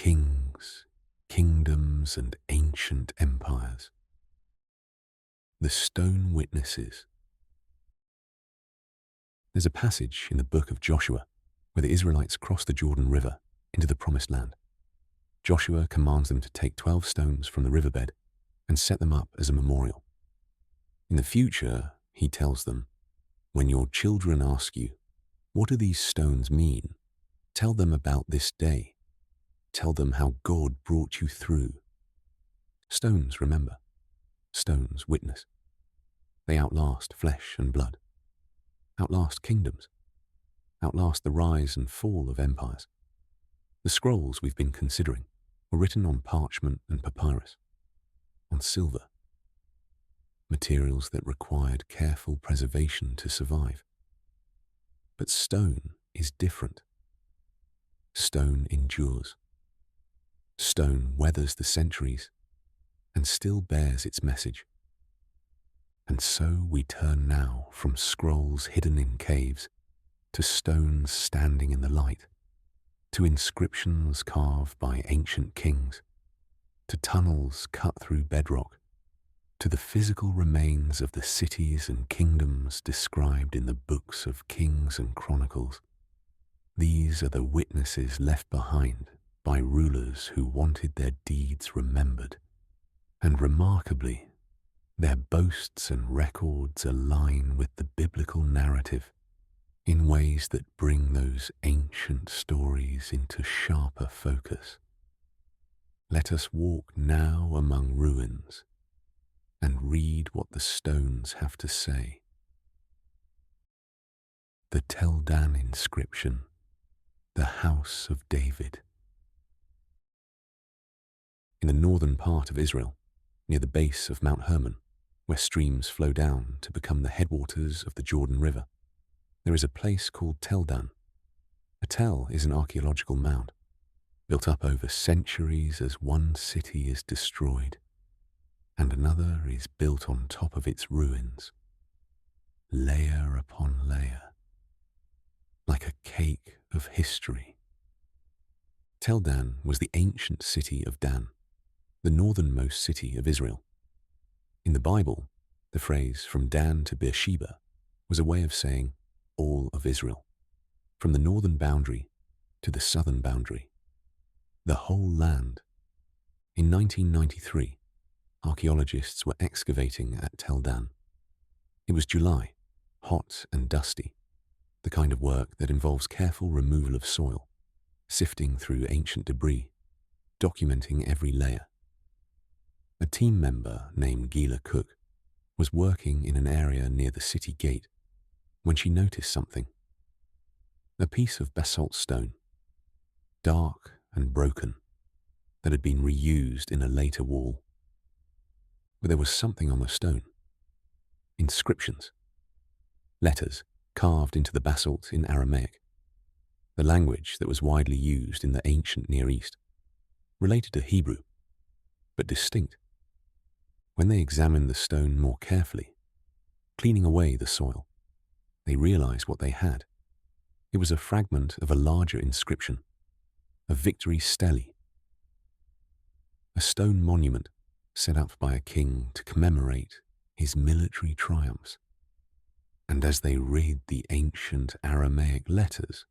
kings, kingdoms, and ancient empires. The stone witnesses. There's a passage in the book of Joshua where the Israelites cross the Jordan River into the Promised Land. Joshua commands them to take 12 stones from the riverbed and set them up as a memorial. In the future, he tells them, "When your children ask you, 'What do these stones mean?' tell them about this day. Tell them how God brought you through." Stones remember. Stones witness. They outlast flesh and blood. Outlast kingdoms. Outlast the rise and fall of empires. The scrolls we've been considering were written on parchment and papyrus, on silver, materials that required careful preservation to survive. But stone is different. Stone endures. Stone weathers the centuries and still bears its message. And so we turn now from scrolls hidden in caves to stones standing in the light, to inscriptions carved by ancient kings, to tunnels cut through bedrock, to the physical remains of the cities and kingdoms described in the books of Kings and Chronicles. These are the witnesses left behind by rulers who wanted their deeds remembered. And remarkably, their boasts and records align with the biblical narrative in ways that bring those ancient stories into sharper focus. Let us walk now among ruins and read what the stones have to say. The Tel Dan inscription, the House of David. In the northern part of Israel, near the base of Mount Hermon, where streams flow down to become the headwaters of the Jordan River, there is a place called Tel Dan. A tel is an archaeological mound, built up over centuries as one city is destroyed, and another is built on top of its ruins, layer upon layer, like a cake of history. Tel Dan was the ancient city of Dan, the northernmost city of Israel. In the Bible, the phrase "from Dan to Beersheba" was a way of saying all of Israel, from the northern boundary to the southern boundary, the whole land. In 1993, archaeologists were excavating at Tel Dan. It was July, hot and dusty, the kind of work that involves careful removal of soil, sifting through ancient debris, documenting every layer. A team member named Gila Cook was working in an area near the city gate when she noticed something. A piece of basalt stone, dark and broken, that had been reused in a later wall. But there was something on the stone. Inscriptions. Letters carved into the basalt in Aramaic, the language that was widely used in the ancient Near East, related to Hebrew, but distinct. When they examined the stone more carefully, cleaning away the soil, they realized what they had. It was a fragment of a larger inscription, a victory stele, a stone monument set up by a king to commemorate his military triumphs. And as they read the ancient Aramaic letters,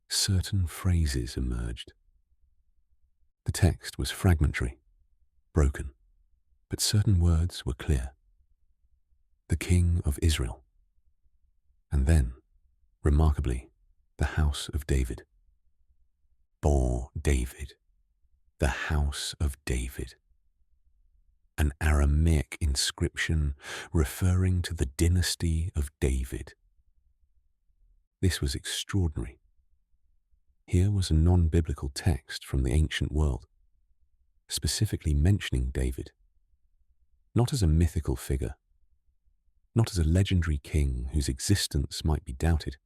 certain phrases emerged. The text was fragmentary, broken, but certain words were clear. The King of Israel. And then, remarkably, the House of David. Bon David, the House of David. An Aramaic inscription referring to the dynasty of David. This was extraordinary. Here was a non-biblical text from the ancient world, specifically mentioning David, not as a mythical figure, not as a legendary king whose existence might be doubted,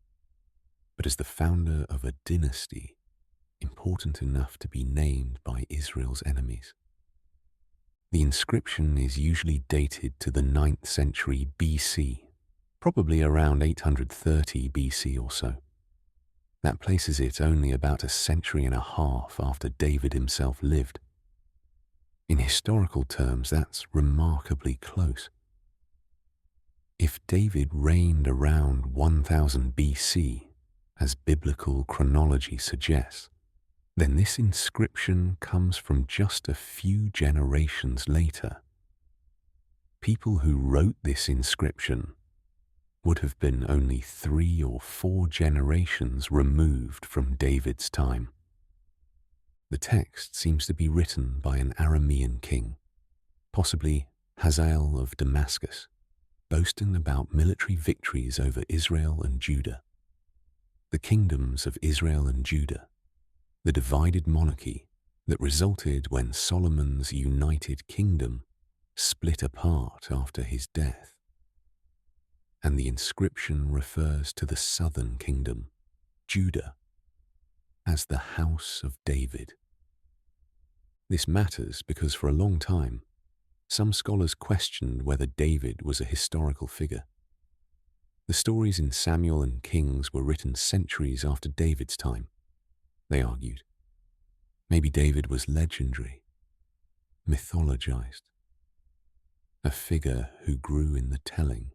but as the founder of a dynasty important enough to be named by Israel's enemies. The inscription is usually dated to the 9th century BC, probably around 830 BC or so. That places it only about a century and a half after David himself lived. In historical terms, that's remarkably close. If David reigned around 1000 BC, as biblical chronology suggests, then this inscription comes from just a few generations later. People who wrote this inscription would have been only 3 or 4 generations removed from David's time. The text seems to be written by an Aramean king, possibly Hazael of Damascus, boasting about military victories over Israel and Judah. The kingdoms of Israel and Judah, the divided monarchy that resulted when Solomon's united kingdom split apart after his death. And the inscription refers to the southern kingdom, Judah, as the house of David. This matters because for a long time, some scholars questioned whether David was a historical figure. The stories in Samuel and Kings were written centuries after David's time, they argued. Maybe David was legendary, mythologized, a figure who grew in the telling.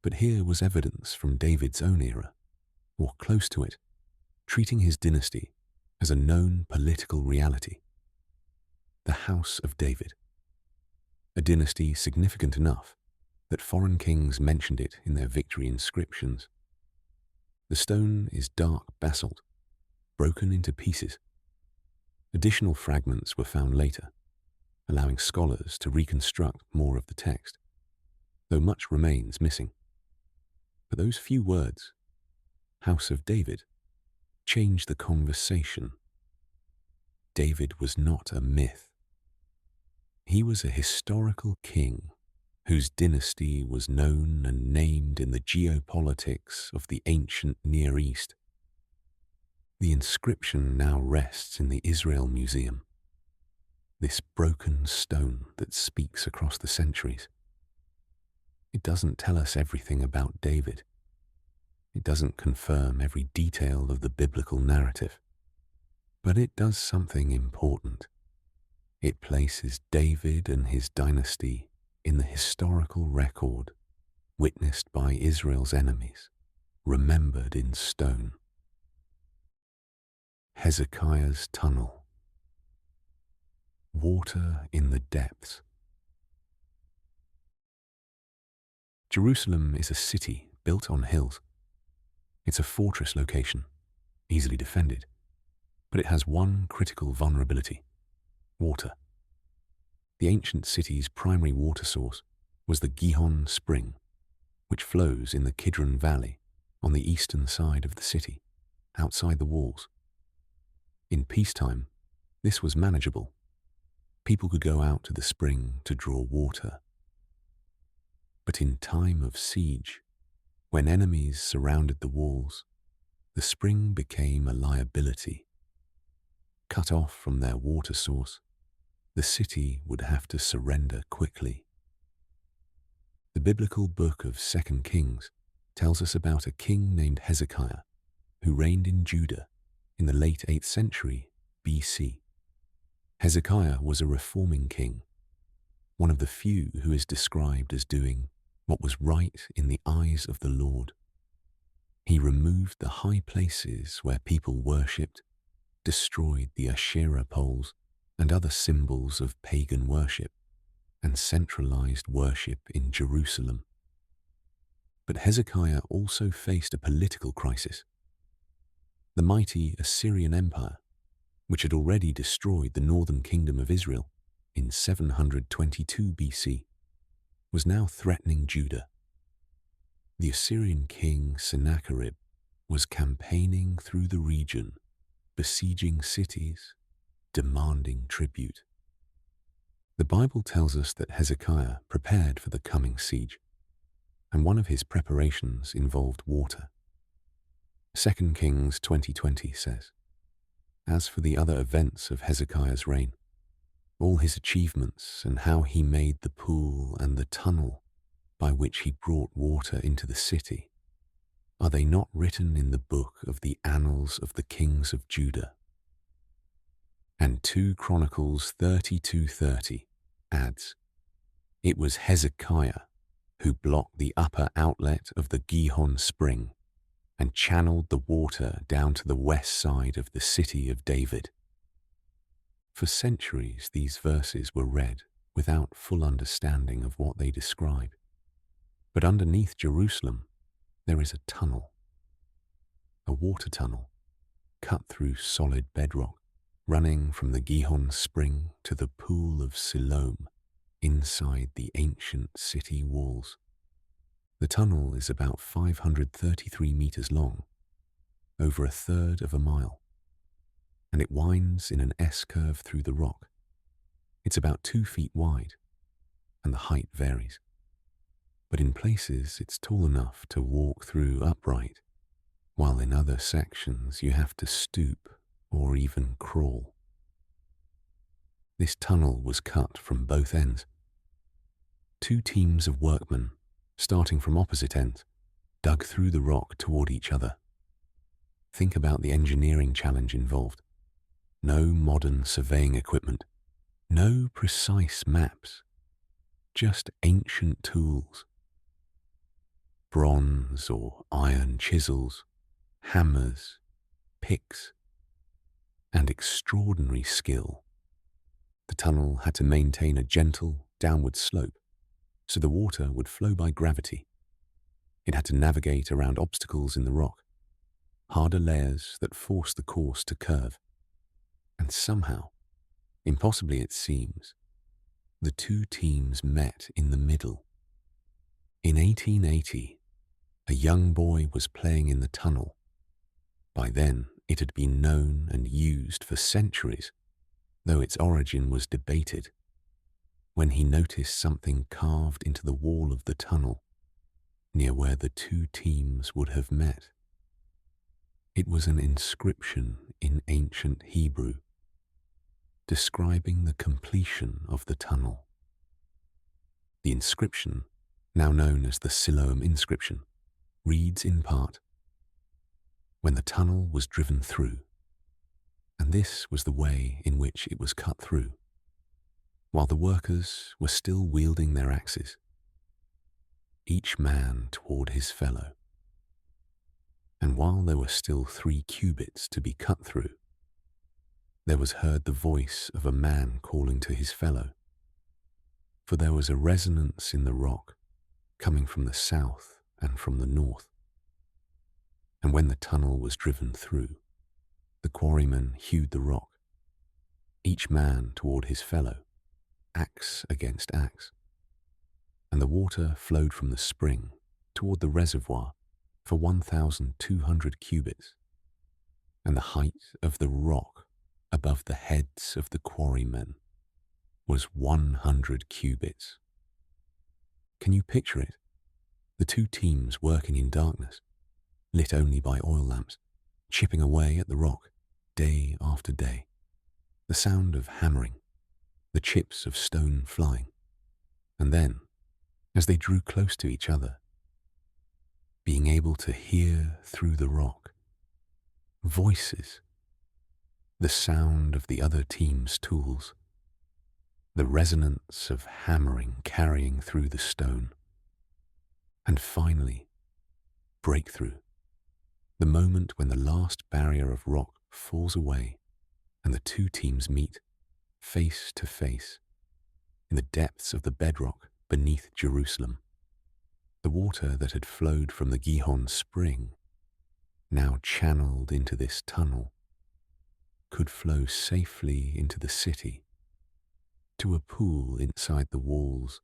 But here was evidence from David's own era, or close to it, treating his dynasty as a known political reality. The House of David, a dynasty significant enough that foreign kings mentioned it in their victory inscriptions. The stone is dark basalt, broken into pieces. Additional fragments were found later, allowing scholars to reconstruct more of the text, though much remains missing. But those few words, House of David, changed the conversation. David was not a myth. He was a historical king whose dynasty was known and named in the geopolitics of the ancient Near East. The inscription now rests in the Israel Museum, this broken stone that speaks across the centuries. It doesn't tell us everything about David. It doesn't confirm every detail of the biblical narrative. But it does something important. It places David and his dynasty in the historical record, witnessed by Israel's enemies, remembered in stone. Hezekiah's tunnel. Water in the depths. Jerusalem is a city built on hills. It's a fortress location, easily defended, but it has one critical vulnerability: water. The ancient city's primary water source was the Gihon Spring, which flows in the Kidron Valley on the eastern side of the city, outside the walls. In peacetime, this was manageable. People could go out to the spring to draw water. But in time of siege, when enemies surrounded the walls, the spring became a liability. Cut off from their water source, the city would have to surrender quickly. The biblical book of 2 Kings tells us about a king named Hezekiah who reigned in Judah in the late 8th century BC. Hezekiah was a reforming king, one of the few who is described as doing what was right in the eyes of the Lord. He removed the high places where people worshipped, destroyed the Asherah poles and other symbols of pagan worship, and centralized worship in Jerusalem. But Hezekiah also faced a political crisis. The mighty Assyrian Empire, which had already destroyed the northern kingdom of Israel in 722 BC, was now threatening Judah. The Assyrian king Sennacherib was campaigning through the region, besieging cities, demanding tribute. The Bible tells us that Hezekiah prepared for the coming siege, and one of his preparations involved water. 2 Kings 20:20 says, "As for the other events of Hezekiah's reign, all his achievements and how he made the pool and the tunnel by which he brought water into the city, Are they not written in the book of the annals of the kings of Judah? And 2 Chronicles 32:30 adds, it was Hezekiah who blocked the upper outlet of the Gihon spring and channeled the water down to the west side of the city of David. For centuries, these verses were read without full understanding of what they describe. But underneath Jerusalem, there is a tunnel, a water tunnel, cut through solid bedrock, running from the Gihon spring to the pool of Siloam inside the ancient city walls. The tunnel is about 533 meters long, over a third of a mile, and it winds in an S-curve through the rock. It's about 2 feet wide, and the height varies. But in places it's tall enough to walk through upright, while in other sections you have to stoop or even crawl. This tunnel was cut from both ends. 2 teams of workmen, starting from opposite ends, dug through the rock toward each other. Think about the engineering challenge involved. No modern surveying equipment, no precise maps, just ancient tools. Bronze or iron chisels, hammers, picks, and extraordinary skill. The tunnel had to maintain a gentle, downward slope, so the water would flow by gravity. It had to navigate around obstacles in the rock, harder layers that forced the course to curve. And somehow, impossibly it seems, the 2 teams met in the middle. In 1880, a young boy was playing in the tunnel. By then, it had been known and used for centuries, though its origin was debated, when he noticed something carved into the wall of the tunnel, near where the 2 teams would have met. It was an inscription in ancient Hebrew, describing the completion of the tunnel. The inscription, now known as the Siloam inscription, reads in part, when the tunnel was driven through, and this was the way in which it was cut through, while the workers were still wielding their axes, each man toward his fellow. And while there were still 3 cubits to be cut through, there was heard the voice of a man calling to his fellow, for there was a resonance in the rock coming from the south and from the north. And when the tunnel was driven through, the quarrymen hewed the rock, each man toward his fellow, axe against axe, and the water flowed from the spring toward the reservoir for 1,200 cubits, and the height of the rock above the heads of the quarrymen was 100 cubits. Can you picture it? The 2 teams working in darkness, lit only by oil lamps, chipping away at the rock day after day. The sound of hammering, the chips of stone flying. And then, as they drew close to each other, being able to hear through the rock, voices, the sound of the other team's tools, the resonance of hammering carrying through the stone, and finally, breakthrough, the moment when the last barrier of rock falls away and the 2 teams meet, face to face, in the depths of the bedrock beneath Jerusalem. The water that had flowed from the Gihon spring, now channeled into this tunnel, could flow safely into the city, to a pool inside the walls,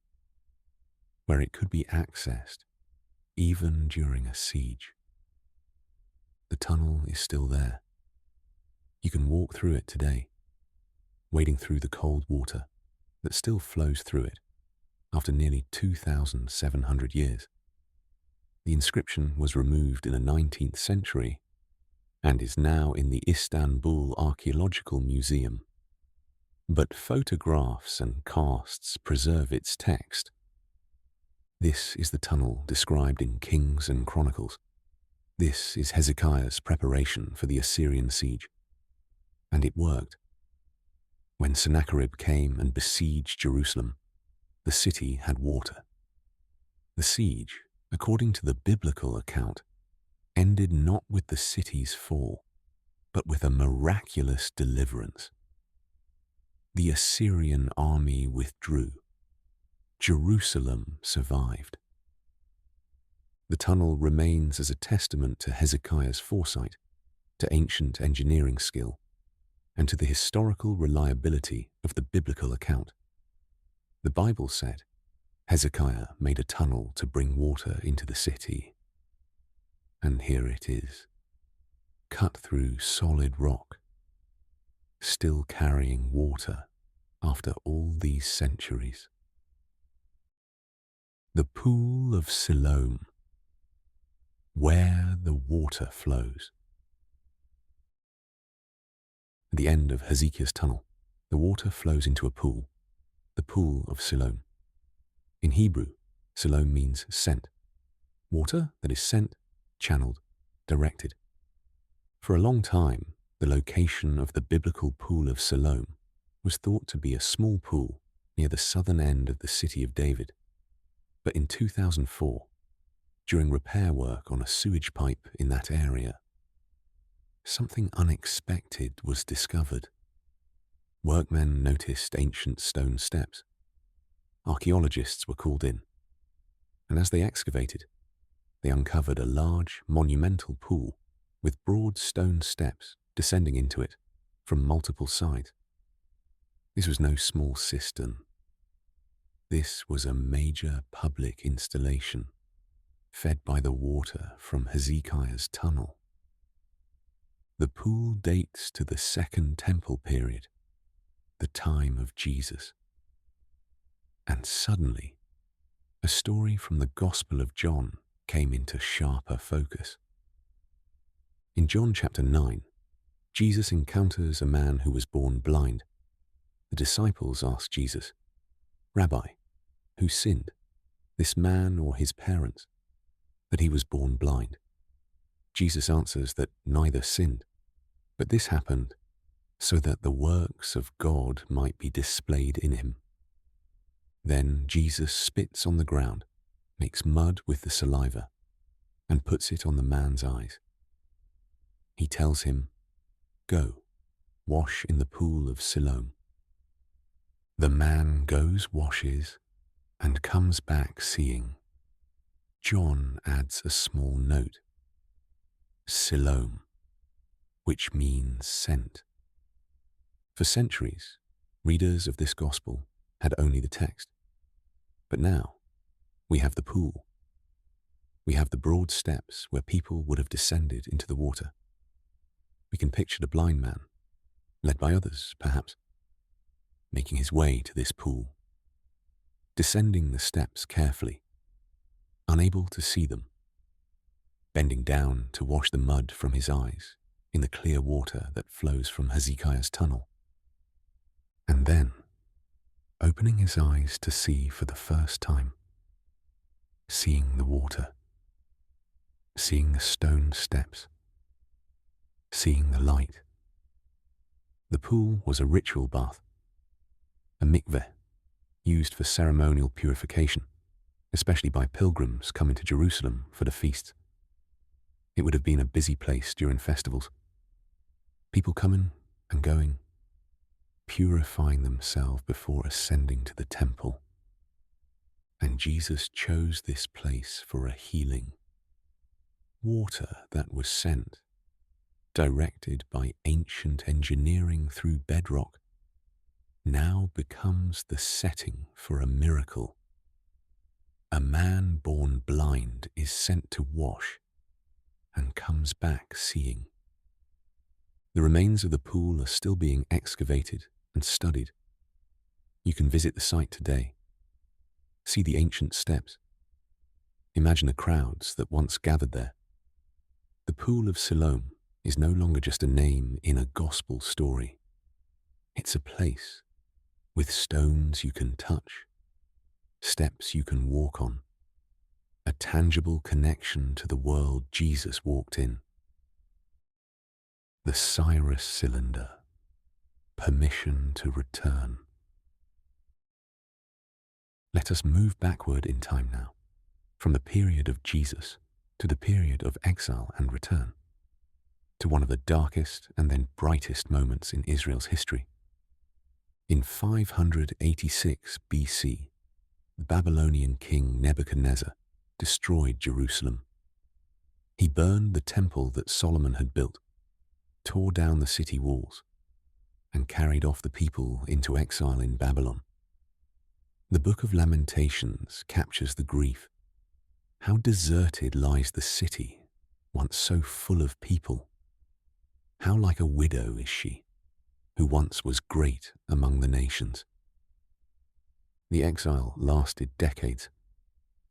where it could be accessed even during a siege. The tunnel is still there. You can walk through it today, wading through the cold water that still flows through it after nearly 2,700 years. The inscription was removed in the 19th century and is now in the Istanbul Archeological Museum. But photographs and casts preserve its text. This is the tunnel described in Kings and Chronicles, This is Hezekiah's preparation for the Assyrian siege. And it worked. When Sennacherib came and besieged Jerusalem, the city had water. The siege, according to the biblical account, ended not with the city's fall, but with a miraculous deliverance. The Assyrian army withdrew. Jerusalem survived. The tunnel remains as a testament to Hezekiah's foresight, to ancient engineering skill, and to the historical reliability of the biblical account. The Bible said, Hezekiah made a tunnel to bring water into the city. And here it is, cut through solid rock, still carrying water after all these centuries. The Pool of Siloam, where the water flows. At the end of Hezekiah's tunnel, the water flows into a pool, the Pool of Siloam. In Hebrew, Siloam means sent, water that is sent, channeled, directed. For a long time, the location of the biblical Pool of Siloam was thought to be a small pool near the southern end of the city of David. But in 2004, during repair work on a sewage pipe in that area, something unexpected was discovered. Workmen noticed ancient stone steps. Archeologists were called in, and as they excavated, they uncovered a large, monumental pool with broad stone steps descending into it from multiple sides. This was no small cistern. This was a major public installation fed by the water from Hezekiah's tunnel. The pool dates to the Second Temple period, the time of Jesus. And suddenly, a story from the Gospel of John came into sharper focus. In John chapter 9, Jesus encounters a man who was born blind. The disciples ask Jesus, "Rabbi, who sinned, this man or his parents, that he was born blind?" Jesus answers that neither sinned, but this happened so that the works of God might be displayed in him. Then Jesus spits on the ground, makes mud with the saliva, and puts it on the man's eyes. He tells him, "Go, wash in the pool of Siloam." The man goes, washes, and comes back seeing. John adds a small note, Siloam, which means sent. For centuries, readers of this gospel had only the text. But now, we have the pool. We have the broad steps where people would have descended into the water. We can picture the blind man, led by others, perhaps, making his way to this pool, descending the steps carefully, unable to see them, bending down to wash the mud from his eyes in the clear water that flows from Hezekiah's tunnel. And then, opening his eyes to see for the first time, seeing the water, seeing the stone steps, seeing the light. The pool was a ritual bath, a mikveh, used for ceremonial purification, especially by pilgrims coming to Jerusalem for the feasts. It would have been a busy place during festivals. People coming and going, purifying themselves before ascending to the temple. And Jesus chose this place for a healing. Water that was sent, directed by ancient engineering through bedrock, now becomes the setting for a miracle. A man born blind is sent to wash and comes back seeing. The remains of the pool are still being excavated and studied. You can visit the site today, see the ancient steps, imagine the crowds that once gathered there. The Pool of Siloam is no longer just a name in a gospel story. It's a place with stones you can touch, steps you can walk on, a tangible connection to the world Jesus walked in. The Cyrus cylinder, permission to return. Let us move backward in time now, from the period of Jesus to the period of exile and return, to one of the darkest and then brightest moments in Israel's history. In 586 BC, the Babylonian king Nebuchadnezzar destroyed Jerusalem. He burned the temple that Solomon had built, tore down the city walls, and carried off the people into exile in Babylon. The Book of Lamentations captures the grief. How deserted lies the city, once so full of people. How like a widow is she, who once was great among the nations. The exile lasted decades.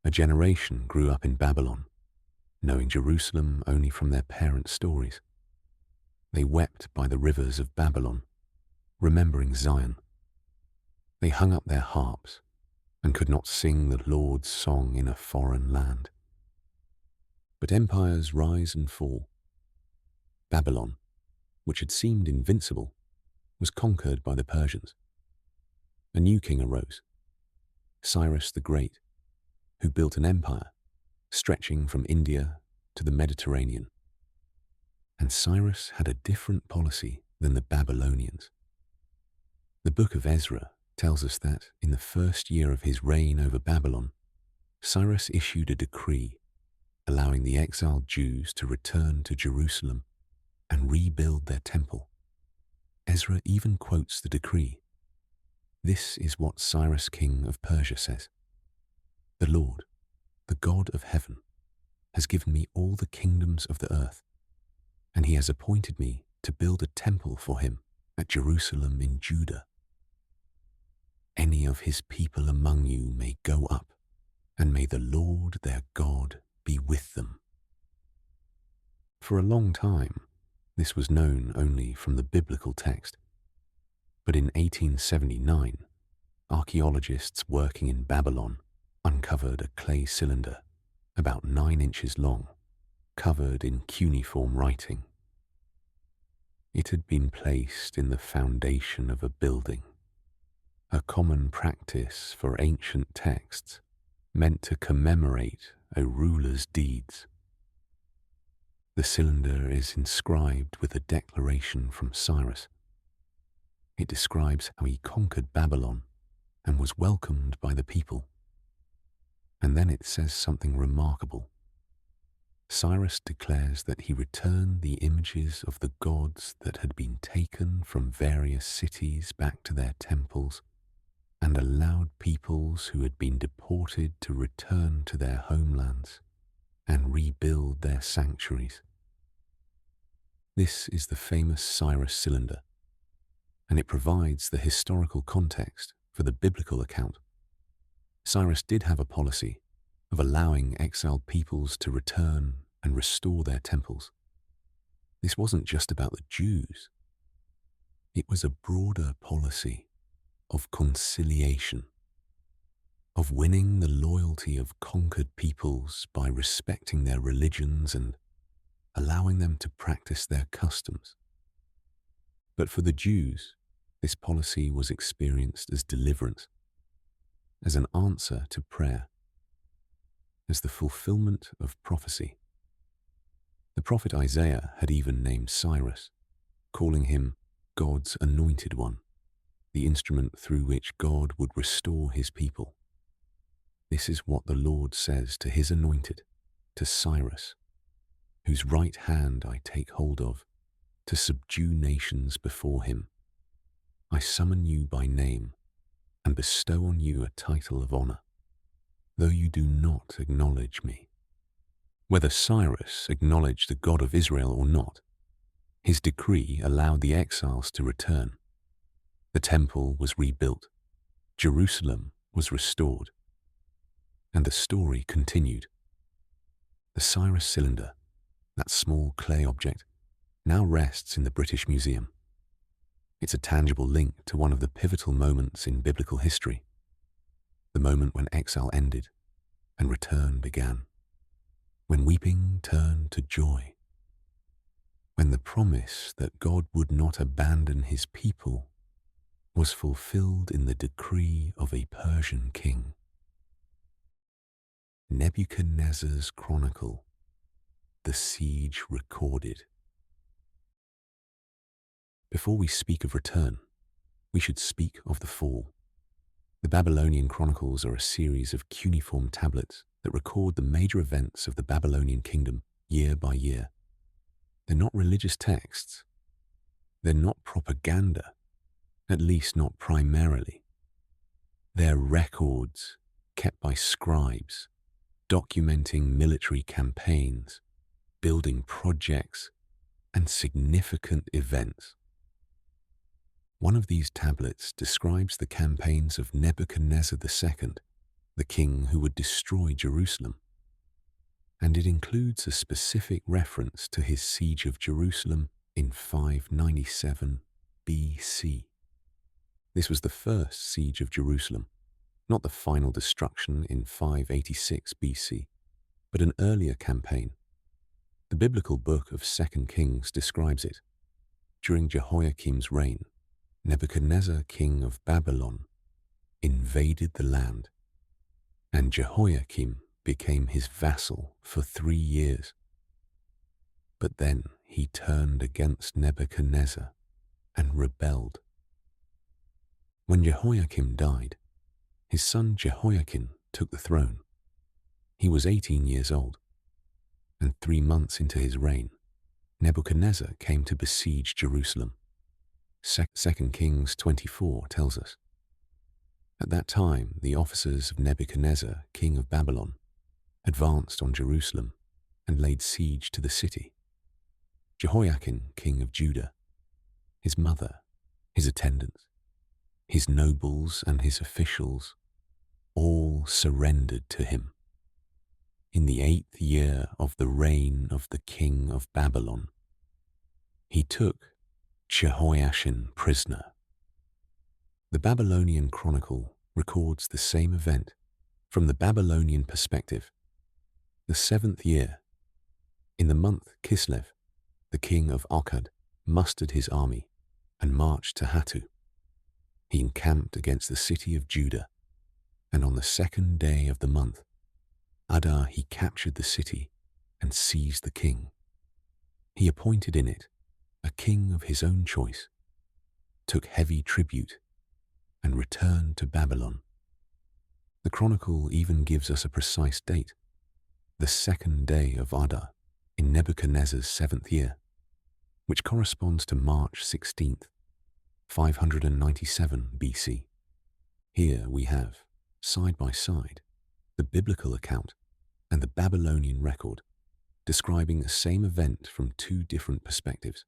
A generation grew up in Babylon, knowing Jerusalem only from their parents' stories. They wept by the rivers of Babylon, remembering Zion. They hung up their harps and could not sing the Lord's song in a foreign land. But empires rise and fall. Babylon, which had seemed invincible, was conquered by the Persians. A new king arose, Cyrus the Great, who built an empire stretching from India to the Mediterranean. And Cyrus had a different policy than the Babylonians. The book of Ezra tells us that in the first year of his reign over Babylon, Cyrus issued a decree allowing the exiled Jews to return to Jerusalem and rebuild their temple. Ezra even quotes the decree. This is what Cyrus, king of Persia, says: "The Lord, the God of heaven, has given me all the kingdoms of the earth, and he has appointed me to build a temple for him at Jerusalem in Judah. Any of his people among you may go up, and may the Lord their God be with them." For a long time, this was known only from the biblical text. But in 1879, archaeologists working in Babylon uncovered a clay cylinder about 9 inches long, covered in cuneiform writing. It had been placed in the foundation of a building, a common practice for ancient texts meant to commemorate a ruler's deeds. The cylinder is inscribed with a declaration from Cyrus. It describes how he conquered Babylon and was welcomed by the people. And then it says something remarkable. Cyrus declares that he returned the images of the gods that had been taken from various cities back to their temples, and allowed peoples who had been deported to return to their homelands and rebuild their sanctuaries. This is the famous Cyrus cylinder, and it provides the historical context for the biblical account. Cyrus did have a policy of allowing exiled peoples to return and restore their temples. This wasn't just about the Jews. It was a broader policy of conciliation, of winning the loyalty of conquered peoples by respecting their religions and allowing them to practice their customs. But for the Jews, this policy was experienced as deliverance, as an answer to prayer, as the fulfillment of prophecy. The prophet Isaiah had even named Cyrus, calling him God's anointed one, the instrument through which God would restore his people. This is what the Lord says to his anointed, to Cyrus, whose right hand I take hold of, to subdue nations before him. I summon you by name, and bestow on you a title of honor, though you do not acknowledge me. Whether Cyrus acknowledged the God of Israel or not, his decree allowed the exiles to return. The temple was rebuilt, Jerusalem was restored, and the story continued. The Cyrus cylinder, that small clay object, now rests in the British Museum. It's a tangible link to one of the pivotal moments in biblical history, the moment when exile ended and return began, when weeping turned to joy, when the promise that God would not abandon his people was fulfilled in the decree of a Persian king. Nebuchadnezzar's Chronicle, the siege recorded. Before we speak of return, we should speak of the fall. The Babylonian Chronicles are a series of cuneiform tablets that record the major events of the Babylonian kingdom year by year. They're not religious texts. They're not propaganda, at least not primarily. They're records kept by scribes, documenting military campaigns, building projects, and significant events. One of these tablets describes the campaigns of Nebuchadnezzar II, the king who would destroy Jerusalem, and it includes a specific reference to his siege of Jerusalem in 597 BC. This was the first siege of Jerusalem, not the final destruction in 586 BC, but an earlier campaign. The biblical book of 2 Kings describes it. During Jehoiakim's reign, Nebuchadnezzar, king of Babylon, invaded the land, and Jehoiakim became his vassal for 3 years. But then he turned against Nebuchadnezzar and rebelled. When Jehoiakim died, his son Jehoiakim took the throne. He was 18 years old, and 3 months into his reign, Nebuchadnezzar came to besiege Jerusalem. 2 Kings 24 tells us. At that time, the officers of Nebuchadnezzar, king of Babylon, advanced on Jerusalem and laid siege to the city. Jehoiakim, king of Judah, his mother, his attendants, his nobles and his officials, all surrendered to him. In the 8th year of the reign of the king of Babylon, he took Jehoiachin prisoner. The Babylonian Chronicle records the same event from the Babylonian perspective. The 7th year, in the month Kislev, the king of Akkad mustered his army and marched to Hattu. He encamped against the city of Judah, and on the 2nd day of the month, Adar, he captured the city and seized the king. He appointed in it a king of his own choice, took heavy tribute, and returned to Babylon. The Chronicle even gives us a precise date, the 2nd day of Adar in Nebuchadnezzar's 7th year, which corresponds to March 16th, 597 BC. Here we have, side by side, the biblical account and the Babylonian record, describing the same event from 2 different perspectives.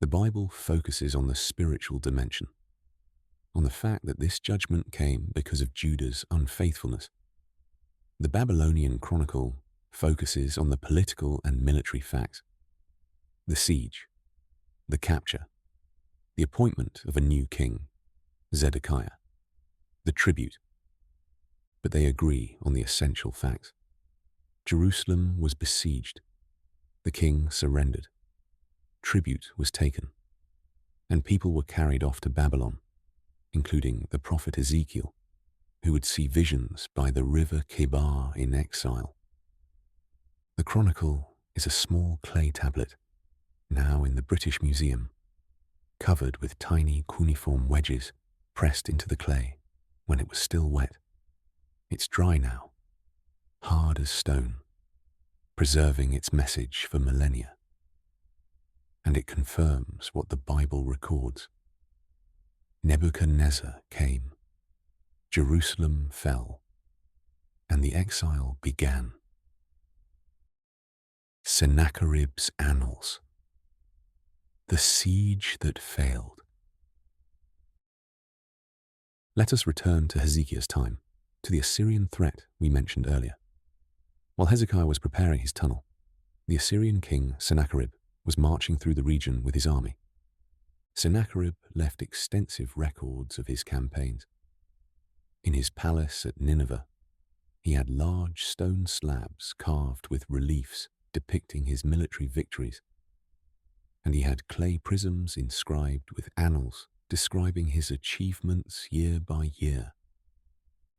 The Bible focuses on the spiritual dimension, on the fact that this judgment came because of Judah's unfaithfulness. The Babylonian Chronicle focuses on the political and military facts, the siege, the capture, the appointment of a new king, Zedekiah, the tribute. But they agree on the essential facts. Jerusalem was besieged. The king surrendered. Tribute was taken, and people were carried off to Babylon, including the prophet Ezekiel, who would see visions by the river Kebar in exile. The Chronicle is a small clay tablet, now in the British Museum, covered with tiny cuneiform wedges pressed into the clay when it was still wet. It's dry now, hard as stone, preserving its message for millennia. And it confirms what the Bible records. Nebuchadnezzar came, Jerusalem fell, and the exile began. Sennacherib's Annals, the siege that failed. Let us return to Hezekiah's time, to the Assyrian threat we mentioned earlier. While Hezekiah was preparing his tunnel, the Assyrian king Sennacherib was marching through the region with his army. Sennacherib left extensive records of his campaigns. In his palace at Nineveh, He had large stone slabs carved with reliefs depicting his military victories, and he had clay prisms inscribed with annals describing his achievements year by year.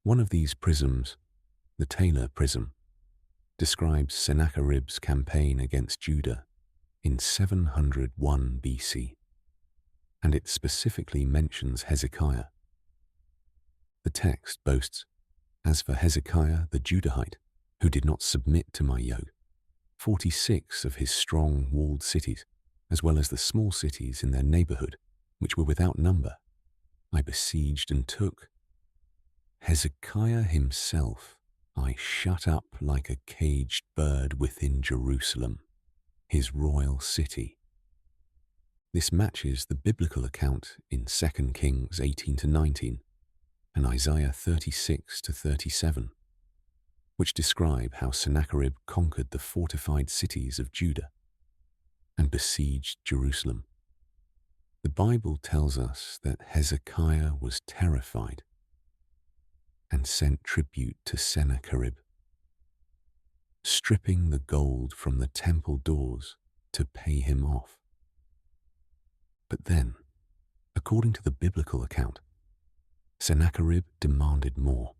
One of these prisms, the Taylor Prism, describes Sennacherib's campaign against Judah in 701 BC, and it specifically mentions Hezekiah. The text boasts, "As for Hezekiah the Judahite, who did not submit to my yoke, 46 of his strong walled cities, as well as the small cities in their neighborhood, which were without number, I besieged and took. Hezekiah himself I shut up like a caged bird within Jerusalem, his royal city." This matches the biblical account in 2 Kings 18-19 and Isaiah 36-37, which describe how Sennacherib conquered the fortified cities of Judah and besieged Jerusalem. The Bible tells us that Hezekiah was terrified and sent tribute to Sennacherib, stripping the gold from the temple doors to pay him off. But then, according to the biblical account, Sennacherib demanded more.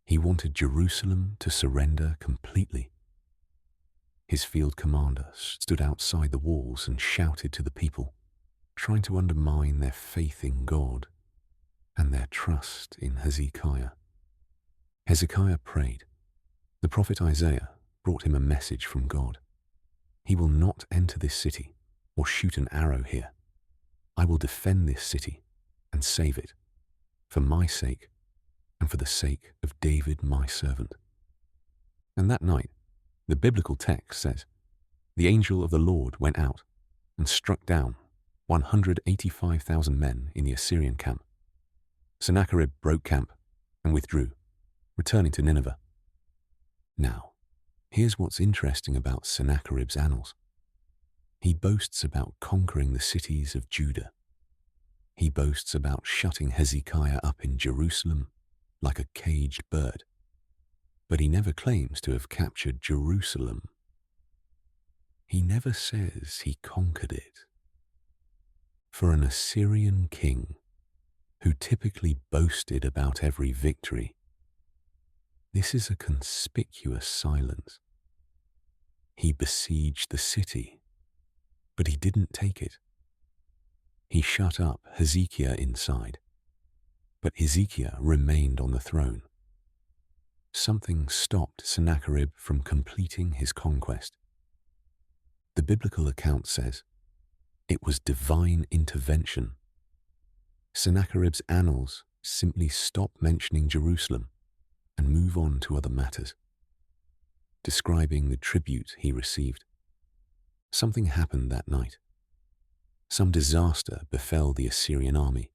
He wanted Jerusalem to surrender completely. His field commander stood outside the walls and shouted to the people, trying to undermine their faith in God and their trust in Hezekiah. Hezekiah prayed. The prophet Isaiah brought him a message from God. "He will not enter this city or shoot an arrow here. I will defend this city and save it, for my sake and for the sake of David my servant." And that night, the biblical text says, the angel of the Lord went out and struck down 185,000 men in the Assyrian camp. Sennacherib broke camp and withdrew, returning to Nineveh. Now, here's what's interesting about Sennacherib's annals. He boasts about conquering the cities of Judah. He boasts about shutting Hezekiah up in Jerusalem like a caged bird. But he never claims to have captured Jerusalem. He never says he conquered it. For an Assyrian king, who typically boasted about every victory, this is a conspicuous silence. He besieged the city, but he didn't take it. He shut up Hezekiah inside, but Hezekiah remained on the throne. Something stopped Sennacherib from completing his conquest. The biblical account says, it was divine intervention. Sennacherib's annals simply stop mentioning Jerusalem and move on to other matters, describing the tribute he received. Something happened that night. Some disaster befell the Assyrian army.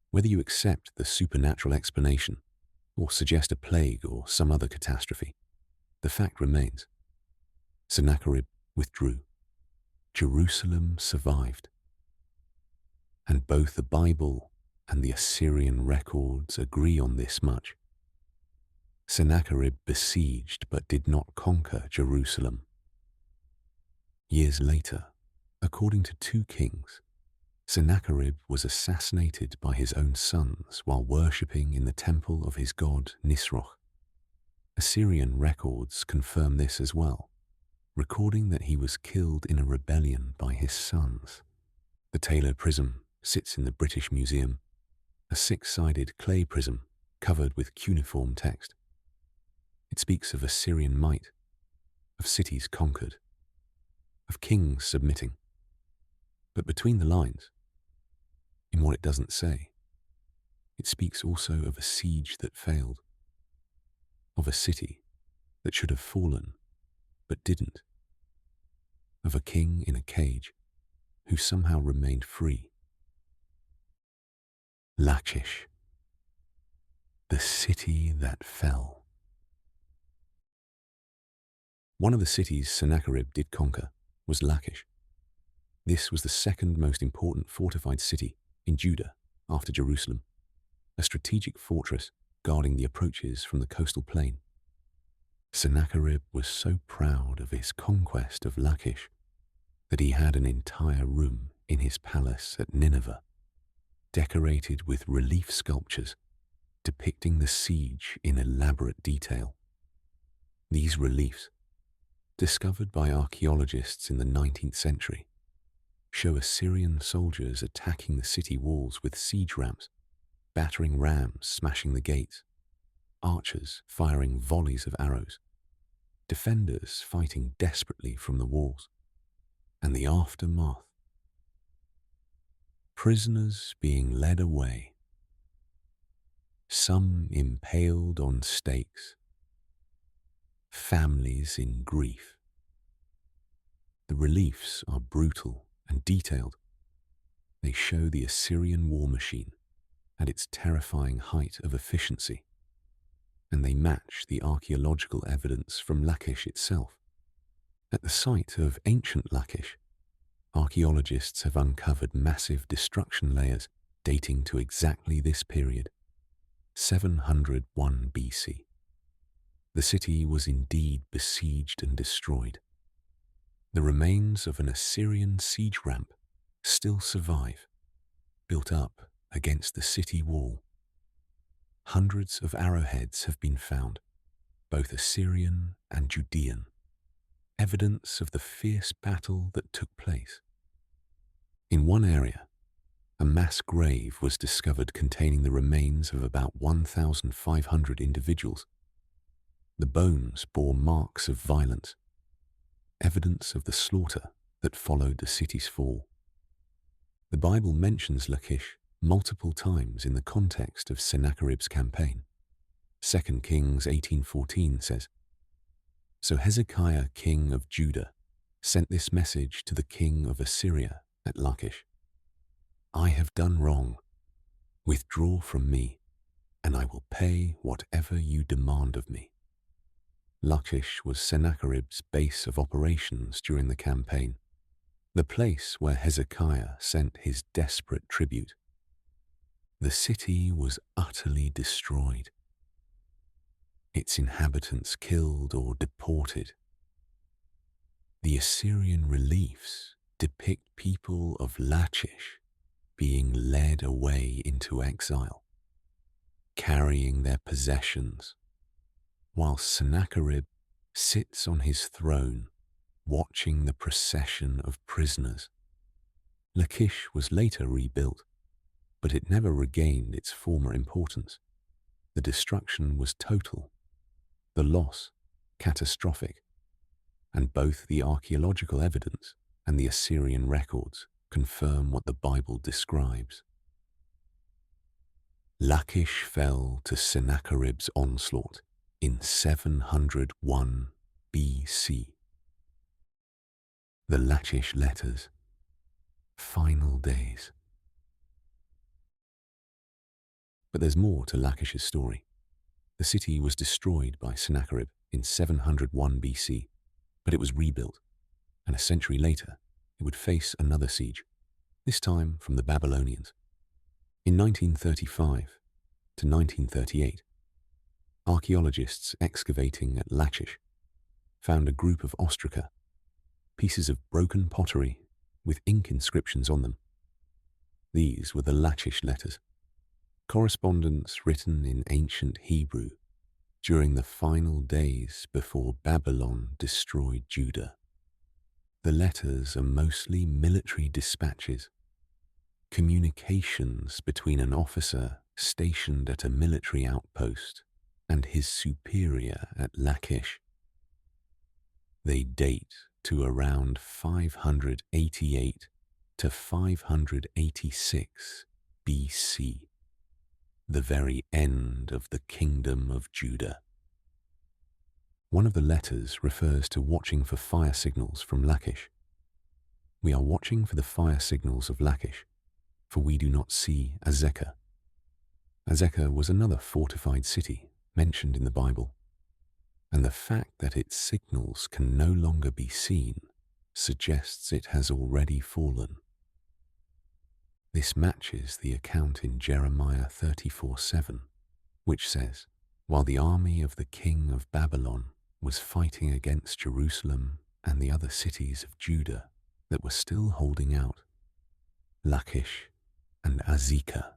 Whether you accept the supernatural explanation or suggest a plague or some other catastrophe, the fact remains. Sennacherib withdrew. Jerusalem survived. And both the Bible and the Assyrian records agree on this much. Sennacherib besieged but did not conquer Jerusalem. Years later, according to 2 Kings, Sennacherib was assassinated by his own sons while worshipping in the temple of his god Nisroch. Assyrian records confirm this as well, recording that he was killed in a rebellion by his sons. The Taylor Prism sits in the British Museum, a 6-sided clay prism covered with cuneiform text. It speaks of Assyrian might, of cities conquered, of kings submitting. But between the lines, in what it doesn't say, it speaks also of a siege that failed, of a city that should have fallen but didn't, of a king in a cage who somehow remained free. Lachish, the city that fell. One of the cities Sennacherib did conquer was Lachish. This was the second most important fortified city in Judah after Jerusalem, a strategic fortress guarding the approaches from the coastal plain. Sennacherib was so proud of his conquest of Lachish that he had an entire room in his palace at Nineveh, decorated with relief sculptures depicting the siege in elaborate detail. These reliefs, discovered by archaeologists in the 19th century, show Assyrian soldiers attacking the city walls with siege rams, battering rams smashing the gates, archers firing volleys of arrows, defenders fighting desperately from the walls, and the aftermath. Prisoners being led away, some impaled on stakes, families in grief. The reliefs are brutal and detailed. They show the Assyrian war machine at its terrifying height of efficiency, and they match the archaeological evidence from Lachish itself. At the site of ancient Lachish, archaeologists have uncovered massive destruction layers dating to exactly this period, 701 BC. The city was indeed besieged and destroyed. The remains of an Assyrian siege ramp still survive, built up against the city wall. Hundreds of arrowheads have been found, both Assyrian and Judean, evidence of the fierce battle that took place. In one area, a mass grave was discovered containing the remains of about 1,500 individuals. The bones bore marks of violence, evidence of the slaughter that followed the city's fall. The Bible mentions Lachish multiple times in the context of Sennacherib's campaign. 2 Kings 18:14 says, "So Hezekiah, king of Judah, sent this message to the king of Assyria at Lachish. I have done wrong. Withdraw from me, and I will pay whatever you demand of me." Lachish was Sennacherib's base of operations during the campaign, the place where Hezekiah sent his desperate tribute. The city was utterly destroyed, its inhabitants killed or deported. The Assyrian reliefs depict people of Lachish being led away into exile, carrying their possessions, while Sennacherib sits on his throne watching the procession of prisoners. Lachish was later rebuilt, but it never regained its former importance. The destruction was total, the loss catastrophic, and both the archaeological evidence and the Assyrian records confirm what the Bible describes. Lachish fell to Sennacherib's onslaught in 701 BC. The Lachish letters, final days. But there's more to Lachish's story. The city was destroyed by Sennacherib in 701 BC, but it was rebuilt, and a century later it would face another siege, this time from the Babylonians. In 1935 to 1938, archaeologists excavating at Lachish found a group of ostraca, pieces of broken pottery with ink inscriptions on them. These were the Lachish letters, correspondence written in ancient Hebrew during the final days before Babylon destroyed Judah. The letters are mostly military dispatches, communications between an officer stationed at a military outpost and his superior at Lachish. They date to around 588 to 586 BC, the very end of the kingdom of Judah. One of the letters refers to watching for fire signals from Lachish. We are watching for the fire signals of Lachish, for we do not see Azekah. Azekah was another fortified city mentioned in the Bible, and the fact that its signals can no longer be seen suggests it has already fallen. This matches the account in Jeremiah 34:7, which says, while the army of the king of Babylon was fighting against Jerusalem and the other cities of Judah that were still holding out, Lachish and Azekah.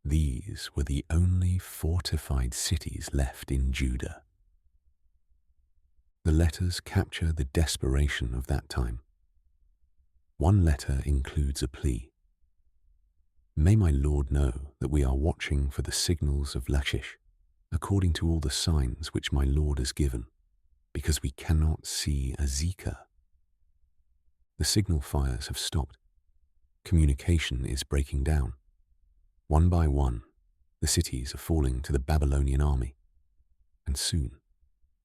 These were the only fortified cities left in Judah. The letters capture the desperation of that time. One letter includes a plea. May my Lord know that we are watching for the signals of Lachish, according to all the signs which my Lord has given, because we cannot see Azekah. The signal fires have stopped. Communication is breaking down. One by one, the cities are falling to the Babylonian army, and soon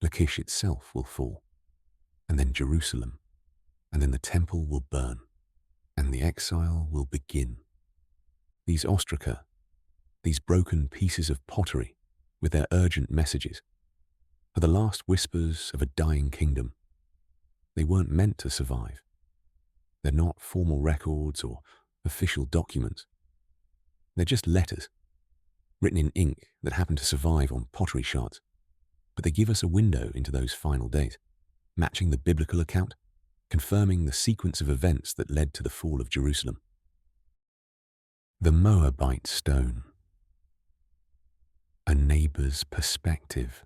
Lachish itself will fall, and then Jerusalem, and then the temple will burn, and the exile will begin. These ostraca, these broken pieces of pottery with their urgent messages, are the last whispers of a dying kingdom. They weren't meant to survive. They're not formal records or official documents. They're just letters, written in ink that happen to survive on pottery shards. But they give us a window into those final days, matching the biblical account, confirming the sequence of events that led to the fall of Jerusalem. The Moabite stone. A neighbor's perspective.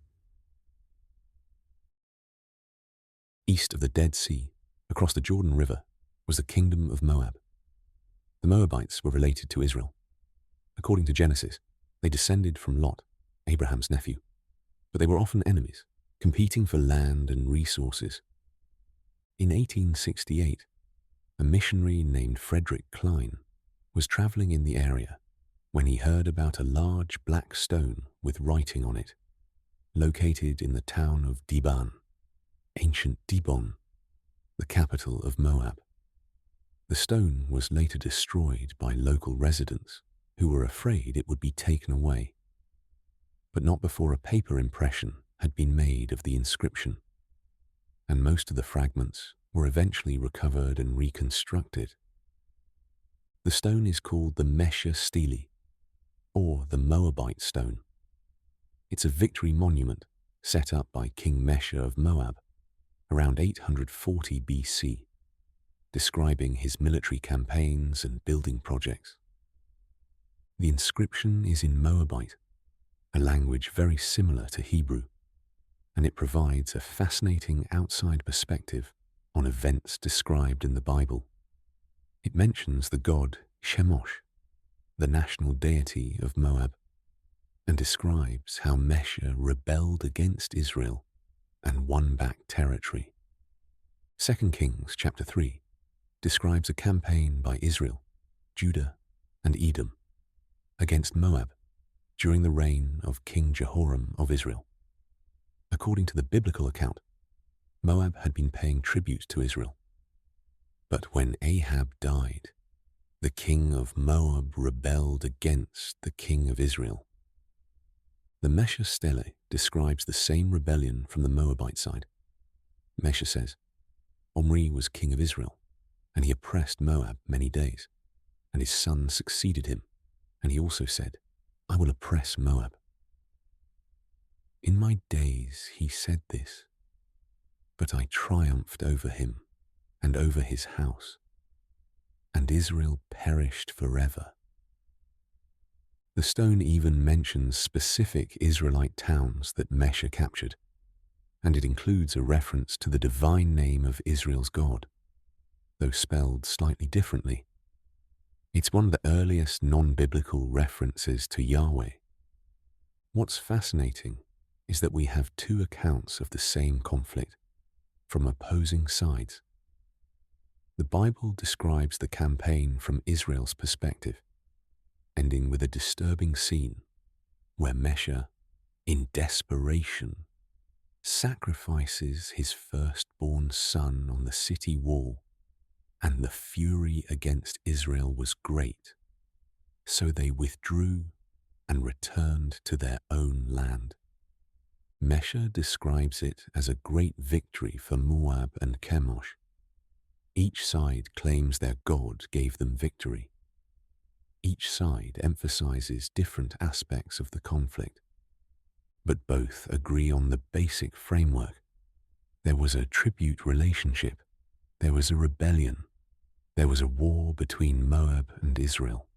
East of the Dead Sea, across the Jordan River, was the kingdom of Moab. The Moabites were related to Israel. According to Genesis, they descended from Lot, Abraham's nephew, but they were often enemies, competing for land and resources. In 1868, a missionary named Frederick Klein was traveling in the area when he heard about a large black stone with writing on it, located in the town of Dibon, ancient Dibon, the capital of Moab. The stone was later destroyed by local residents who were afraid it would be taken away, but not before a paper impression had been made of the inscription, and most of the fragments were eventually recovered and reconstructed. The stone is called the Mesha Stele, or the Moabite stone. It's a victory monument set up by King Mesha of Moab around 840 BC, describing his military campaigns and building projects. The inscription is in Moabite, a language very similar to Hebrew, and it provides a fascinating outside perspective on events described in the Bible. It mentions the god Chemosh, the national deity of Moab, and describes how Mesha rebelled against Israel and won back territory. 2 Kings chapter 3 describes a campaign by Israel, Judah, and Edom against Moab during the reign of King Jehoram of Israel. According to the biblical account, Moab had been paying tribute to Israel. But when Ahab died, the king of Moab rebelled against the king of Israel. The Mesha Stele describes the same rebellion from the Moabite side. Mesha says, Omri was king of Israel, and he oppressed Moab many days, and his son succeeded him, and he also said, I will oppress Moab. In my days he said this, but I triumphed over him and over his house, and Israel perished forever. The stone even mentions specific Israelite towns that Mesha captured, and it includes a reference to the divine name of Israel's God, though spelled slightly differently. It's one of the earliest non-biblical references to Yahweh. What's fascinating is that we have two accounts of the same conflict, from opposing sides. The Bible describes the campaign from Israel's perspective, ending with a disturbing scene where Mesha, in desperation, sacrifices his firstborn son on the city wall, and the fury against Israel was great, so they withdrew and returned to their own land. Mesha describes it as a great victory for Moab and Chemosh. Each side claims their God gave them victory. Each Each side emphasizes different aspects of the conflict, but both agree on the basic framework. There was a tribute relationship, there was a rebellion, there was a war between Moab and Israel.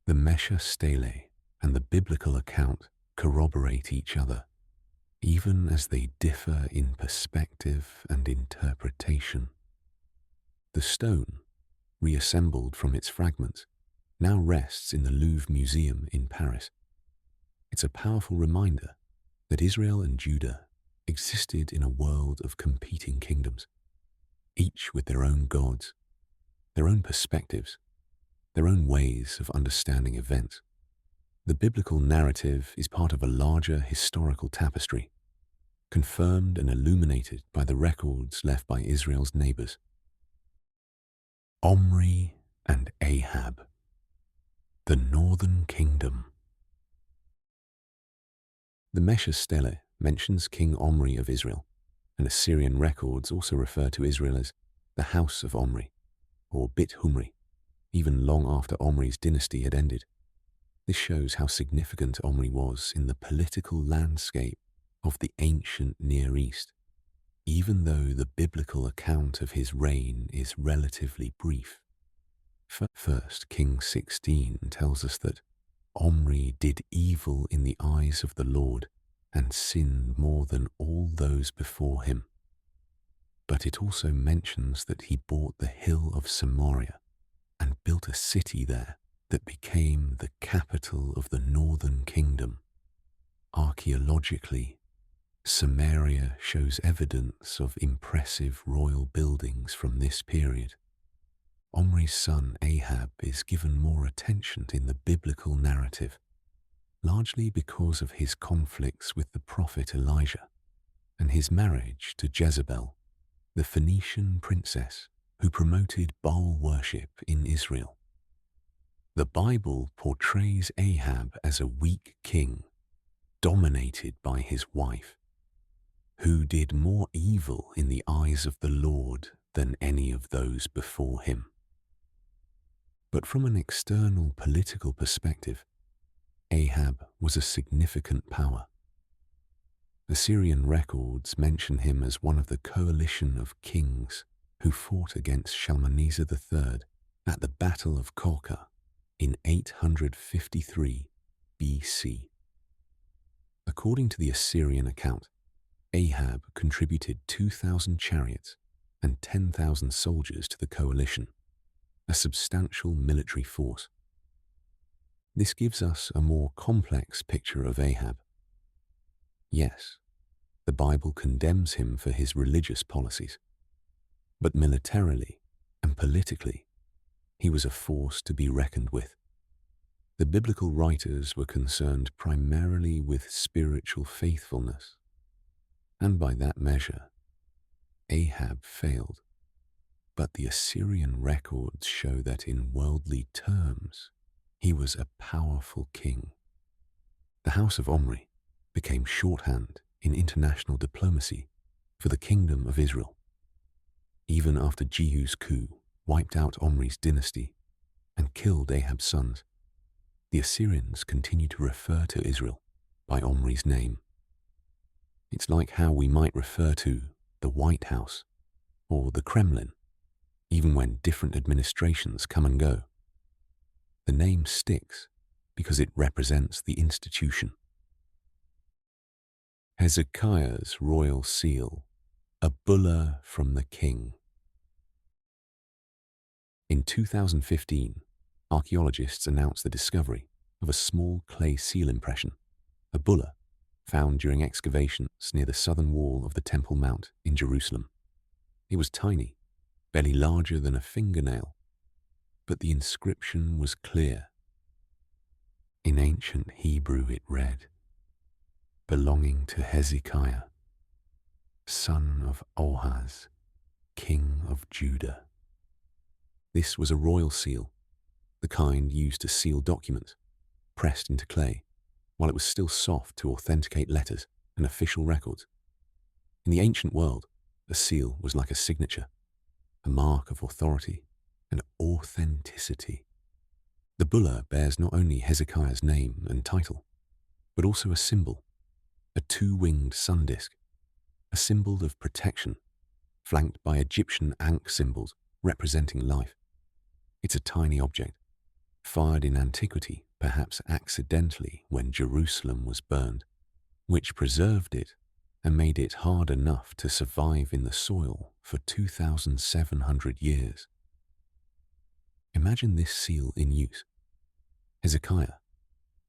The Mesha Stele and the biblical account corroborate each other, even as they differ in perspective and interpretation. The stone, reassembled from its fragments, now rests in the Louvre Museum in Paris. It's a powerful reminder that Israel and Judah existed in a world of competing kingdoms, each with their own gods, their own perspectives, their own ways of understanding events. The biblical narrative is part of a larger historical tapestry, confirmed and illuminated by the records left by Israel's neighbors. Omri and Ahab, the northern kingdom. The Mesha Stele mentions King Omri of Israel, and Assyrian records also refer to Israel as the House of Omri, or Bit Humri, even long after Omri's dynasty had ended. This shows how significant Omri was in the political landscape of the ancient Near East, even though the biblical account of his reign is relatively brief. 1 Kings 16 tells us that Omri did evil in the eyes of the Lord and sinned more than all those before him. But it also mentions that he bought the hill of Samaria and built a city there that became the capital of the northern kingdom. Archeologically, Samaria shows evidence of impressive royal buildings from this period. Omri's son Ahab is given more attention in the biblical narrative, largely because of his conflicts with the prophet Elijah and his marriage to Jezebel, the Phoenician princess who promoted Baal worship in Israel. The Bible portrays Ahab as a weak king, dominated by his wife, who did more evil in the eyes of the Lord than any of those before him. But from an external political perspective, Ahab was a significant power. Assyrian records mention him as one of the coalition of kings who fought against Shalmaneser III at the Battle of Kalkar in 853 BC. According to the Assyrian account, Ahab contributed 2,000 chariots and 10,000 soldiers to the coalition, a substantial military force. This gives us a more complex picture of Ahab. Yes, the Bible condemns him for his religious policies, but militarily and politically, he was a force to be reckoned with. The biblical writers were concerned primarily with spiritual faithfulness, and by that measure, Ahab failed. But the Assyrian records show that in worldly terms, he was a powerful king. The House of Omri became shorthand in international diplomacy for the Kingdom of Israel. Even after Jehu's coup wiped out Omri's dynasty and killed Ahab's sons, the Assyrians continued to refer to Israel by Omri's name. It's like how we might refer to the White House or the Kremlin, even when different administrations come and go. The name sticks because it represents the institution. Hezekiah's royal seal, a bulla from the king. In 2015, archaeologists announced the discovery of a small clay seal impression, a bulla, found during excavations near the southern wall of the Temple Mount in Jerusalem. It was tiny, barely larger than a fingernail, but the inscription was clear. In ancient Hebrew it read, "Belonging to Hezekiah, son of Ahaz, king of Judah." This was a royal seal, the kind used to seal documents, pressed into clay, while it was still soft to authenticate letters and official records. In the ancient world, a seal was like a signature, a mark of authority and authenticity. The bulla bears not only Hezekiah's name and title, but also a symbol, a two-winged sun disk, a symbol of protection, flanked by Egyptian ankh symbols representing life. It's a tiny object, fired in antiquity, perhaps accidentally when Jerusalem was burned, which preserved it and made it hard enough to survive in the soil for 2,700 years. Imagine this seal in use. Hezekiah,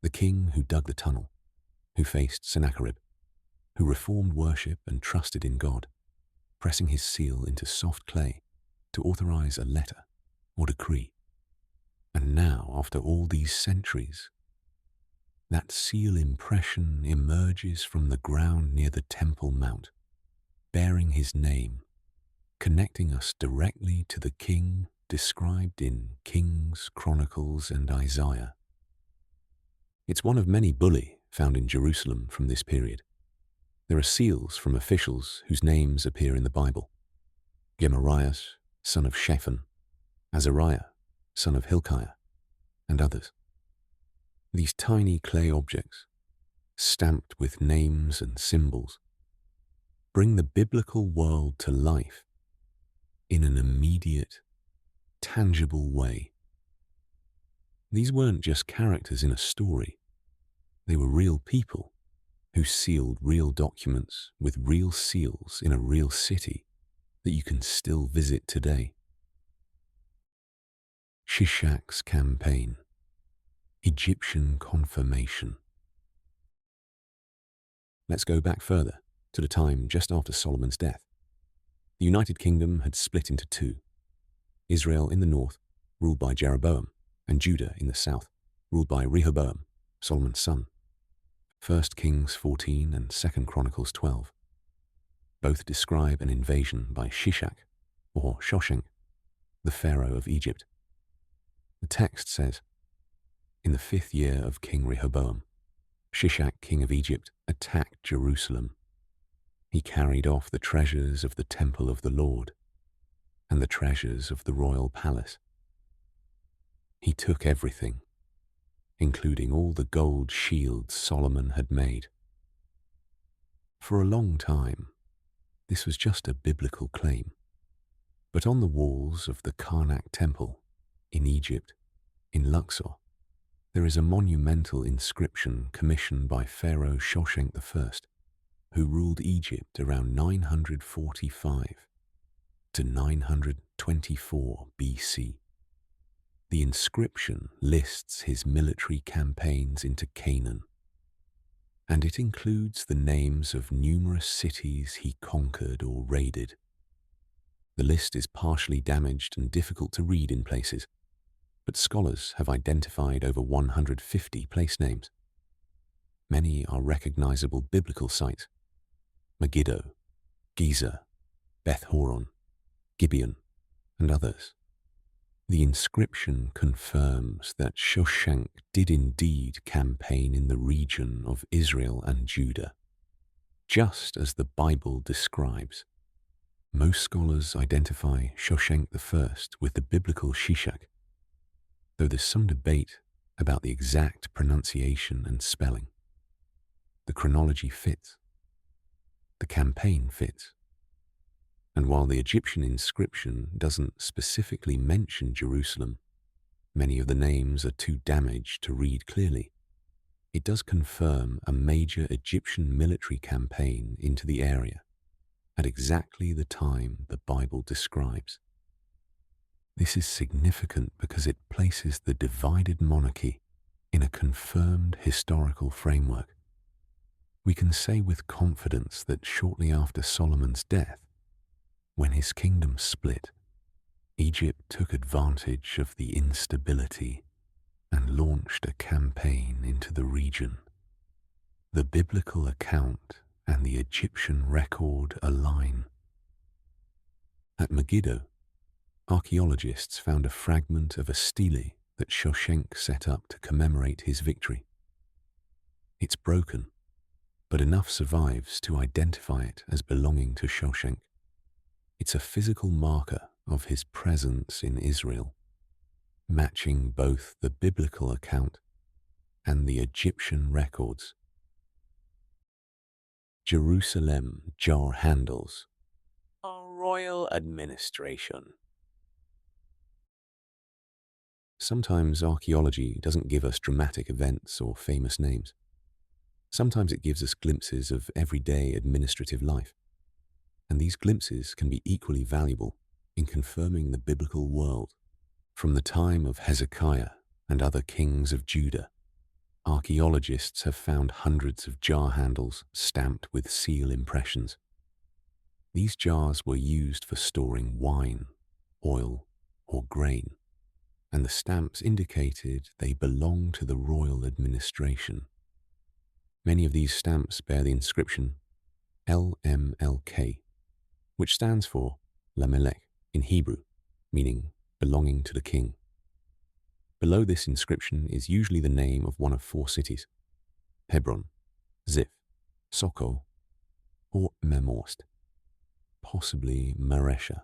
the king who dug the tunnel, who faced Sennacherib, who reformed worship and trusted in God, pressing his seal into soft clay to authorize a letter or decree. And now, after all these centuries, that seal impression emerges from the ground near the Temple Mount, bearing his name, connecting us directly to the king described in Kings, Chronicles, and Isaiah. It's one of many bulli found in Jerusalem from this period. There are seals from officials whose names appear in the Bible: Gemarias, son of Shaphan, Azariah, son of Hilkiah, and others. These tiny clay objects, stamped with names and symbols, bring the biblical world to life in an immediate, tangible way. These weren't just characters in a story. They were real people who sealed real documents with real seals in a real city that you can still visit today. Shishak's campaign, Egyptian confirmation. Let's go back further to the time just after Solomon's death. The United Kingdom had split into two: Israel in the north, ruled by Jeroboam, and Judah in the south, ruled by Rehoboam, Solomon's son. 1 Kings 14 and 2 Chronicles 12. Both describe an invasion by Shishak, or Shoshenq, the pharaoh of Egypt. The text says, "In the 5th year of King Rehoboam, Shishak, king of Egypt, attacked Jerusalem. He carried off the treasures of the temple of the Lord and the treasures of the royal palace. He took everything, including all the gold shields Solomon had made." For a long time, this was just a biblical claim. But on the walls of the Karnak temple in Egypt, in Luxor, there is a monumental inscription commissioned by Pharaoh Shoshenq I, who ruled Egypt around 945 to 924 BC. The inscription lists his military campaigns into Canaan, and it includes the names of numerous cities he conquered or raided. The list is partially damaged and difficult to read in places, but scholars have identified over 150 place names. Many are recognizable biblical sites: Megiddo, Giza, Beth Horon, Gibeon, and others. The inscription confirms that Shoshenq did indeed campaign in the region of Israel and Judah, just as the Bible describes. Most scholars identify Shoshenq I with the biblical Shishak, though there's some debate about the exact pronunciation and spelling. The chronology fits. The campaign fits. And while the Egyptian inscription doesn't specifically mention Jerusalem, many of the names are too damaged to read clearly, it does confirm a major Egyptian military campaign into the area at exactly the time the Bible describes. This is significant because it places the divided monarchy in a confirmed historical framework. We can say with confidence that shortly after Solomon's death, when his kingdom split, Egypt took advantage of the instability and launched a campaign into the region. The biblical account and the Egyptian record align. At Megiddo, archaeologists found a fragment of a stele that Shoshenq set up to commemorate his victory. It's broken, but enough survives to identify it as belonging to Shoshenq. It's a physical marker of his presence in Israel. matching both the biblical account and the Egyptian records. Jerusalem jar handles. A royal administration. Sometimes archaeology doesn't give us dramatic events or famous names. Sometimes it gives us glimpses of everyday administrative life. And these glimpses can be equally valuable in confirming the biblical world. From the time of Hezekiah and other kings of Judah, archaeologists have found hundreds of jar handles stamped with seal impressions. These jars were used for storing wine, oil, or grain, and the stamps indicated they belonged to the royal administration. Many of these stamps bear the inscription LMLK, which stands for Lamelech in Hebrew, meaning belonging to the king. Below this inscription is usually the name of one of 4 cities: Hebron, Ziph, Soko, or Memorst, possibly Maresha.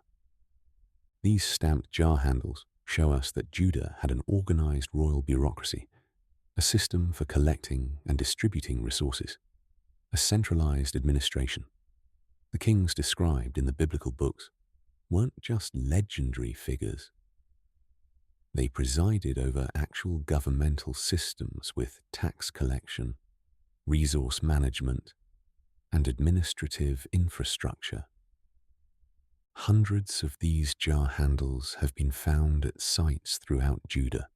These stamped jar handles show us that Judah had an organized royal bureaucracy, a system for collecting and distributing resources, a centralized administration. The kings described in the biblical books weren't just legendary figures. They presided over actual governmental systems with tax collection, resource management, and administrative infrastructure. Hundreds of these jar handles have been found at sites throughout Judah,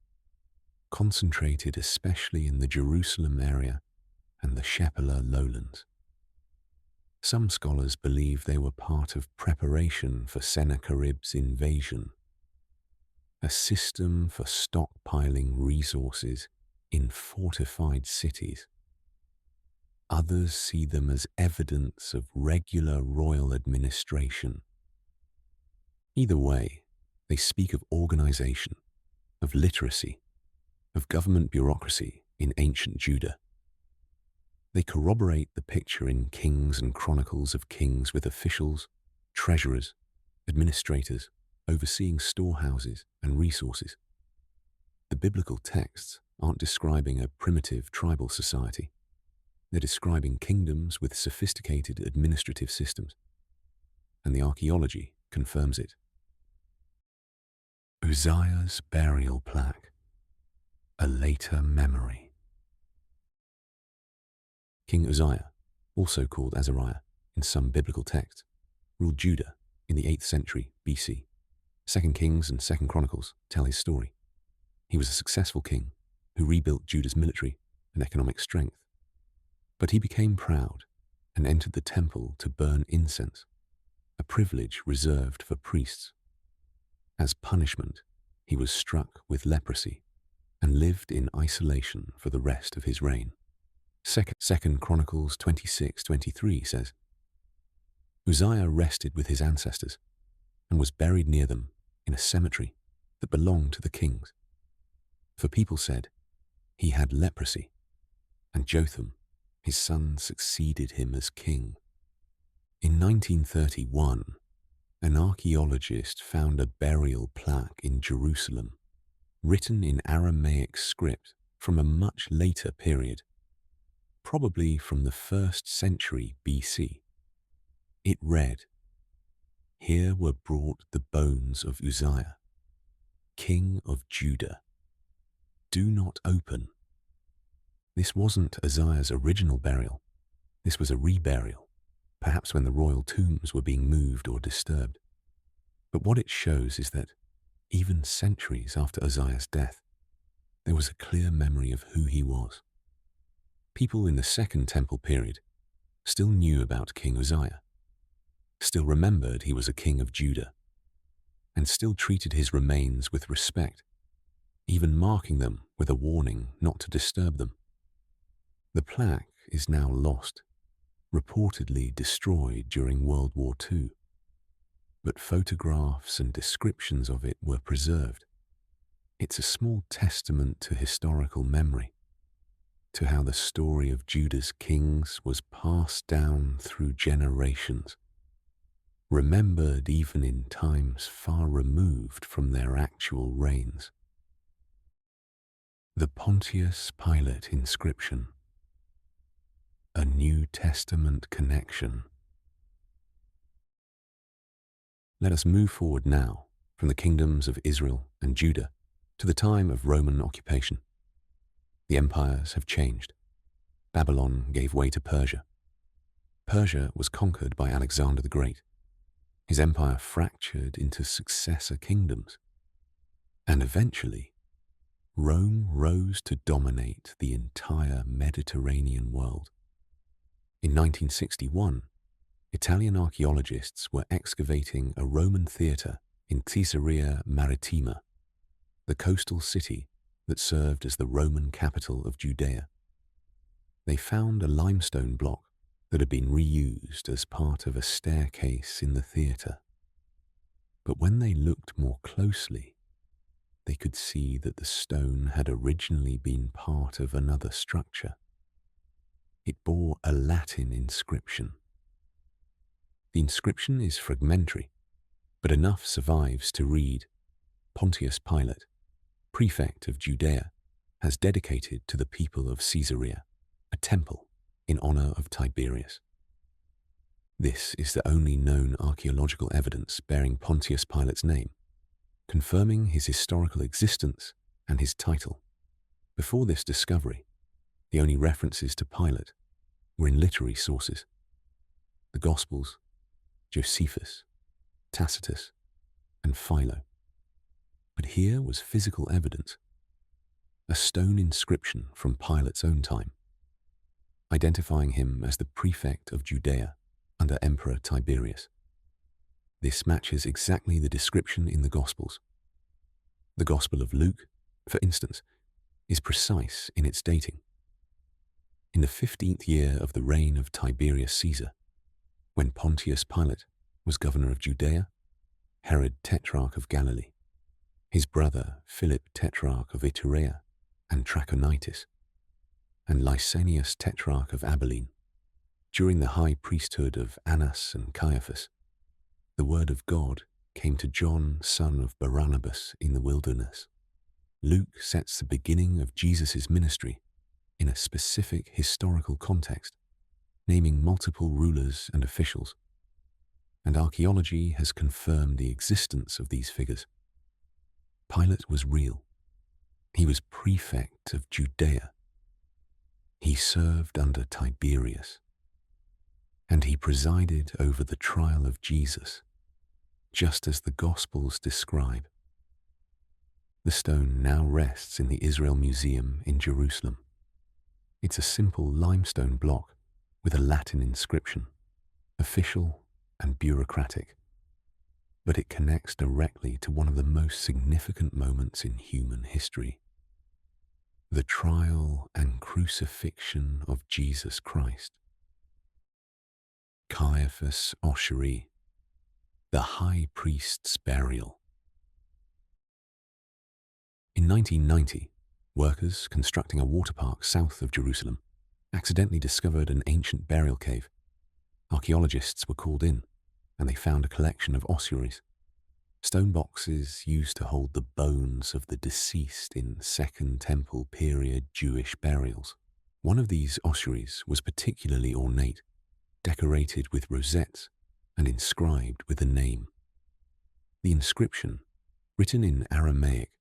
concentrated especially in the Jerusalem area and the Shephelah lowlands. Some scholars believe they were part of preparation for Sennacherib's invasion, a system for stockpiling resources in fortified cities. Others see them as evidence of regular royal administration. Either way, they speak of organization, of literacy, of government bureaucracy in ancient Judah. They corroborate the picture in Kings and Chronicles of kings with officials, treasurers, administrators, overseeing storehouses and resources. The biblical texts aren't describing a primitive tribal society. They're describing kingdoms with sophisticated administrative systems. And the archaeology confirms it. Uzziah's burial plaque, a later memory. King Uzziah, also called Azariah in some biblical texts, ruled Judah in the 8th century BC. 2 Kings and 2 Chronicles tell his story. He was a successful king who rebuilt Judah's military and economic strength. But he became proud and entered the temple to burn incense, a privilege reserved for priests. As punishment, he was struck with leprosy and lived in isolation for the rest of his reign. 2 Chronicles 26:23 says, Uzziah rested with his ancestors and was buried near them in a cemetery that belonged to the kings. For people said he had leprosy, and Jotham, his son, succeeded him as king. In 1931, an archaeologist found a burial plaque in Jerusalem, written in Aramaic script from a much later period, probably from the 1st century BC. It read, "Here were brought the bones of Uzziah, king of Judah. Do not open." This wasn't Uzziah's original burial. This was a reburial, perhaps when the royal tombs were being moved or disturbed. But what it shows is that even centuries after Uzziah's death, there was a clear memory of who he was. People in the Second Temple period still knew about King Uzziah, still remembered he was a king of Judah, and still treated his remains with respect, even marking them with a warning not to disturb them. The plaque is now lost, reportedly destroyed during World War II, but photographs and descriptions of it were preserved. It's a small testament to historical memory, to how the story of Judah's kings was passed down through generations, remembered even in times far removed from their actual reigns. The Pontius Pilate inscription, a New Testament connection. Let us move forward now from the kingdoms of Israel and Judah to the time of Roman occupation. The empires have changed. Babylon gave way to Persia. Persia was conquered by Alexander the Great. His empire fractured into successor kingdoms. And eventually, Rome rose to dominate the entire Mediterranean world. In 1961, Italian archaeologists were excavating a Roman theatre in Caesarea Maritima, the coastal city that served as the Roman capital of Judea. They found a limestone block that had been reused as part of a staircase in the theatre. But when they looked more closely, they could see that the stone had originally been part of another structure. It bore a Latin inscription. The inscription is fragmentary, but enough survives to read, "Pontius Pilate, prefect of Judea, has dedicated to the people of Caesarea a temple in honor of Tiberius." This is the only known archaeological evidence bearing Pontius Pilate's name, confirming his historical existence and his title. Before this discovery, the only references to Pilate were in literary sources. The Gospels, Josephus, Tacitus, and Philo. But here was physical evidence, a stone inscription from Pilate's own time, identifying him as the prefect of Judea under Emperor Tiberius. This matches exactly the description in the Gospels. The Gospel of Luke, for instance, is precise in its dating. In the 15th year of the reign of Tiberius Caesar, when Pontius Pilate was governor of Judea, Herod tetrarch of Galilee, his brother Philip tetrarch of Iturea and Trachonitis, and Lysanias tetrarch of Abilene, during the high priesthood of Annas and Caiaphas, the word of God came to John, son of Barnabas, in the wilderness. Luke sets the beginning of Jesus' ministry in a specific historical context, naming multiple rulers and officials, and archaeology has confirmed the existence of these figures. Pilate was real. He was prefect of Judea. He served under Tiberius, and he presided over the trial of Jesus, just as the Gospels describe. The stone now rests in the Israel Museum in Jerusalem. It's a simple limestone block with a Latin inscription, official and bureaucratic, but it connects directly to one of the most significant moments in human history: the trial and crucifixion of Jesus Christ. Caiaphas Ossuary, the high priest's burial. In 1990, workers constructing a water park south of Jerusalem accidentally discovered an ancient burial cave. Archaeologists were called in, and they found a collection of ossuaries, stone boxes used to hold the bones of the deceased in Second Temple period Jewish burials. One of these ossuaries was particularly ornate, decorated with rosettes and inscribed with a name. The inscription, written in Aramaic,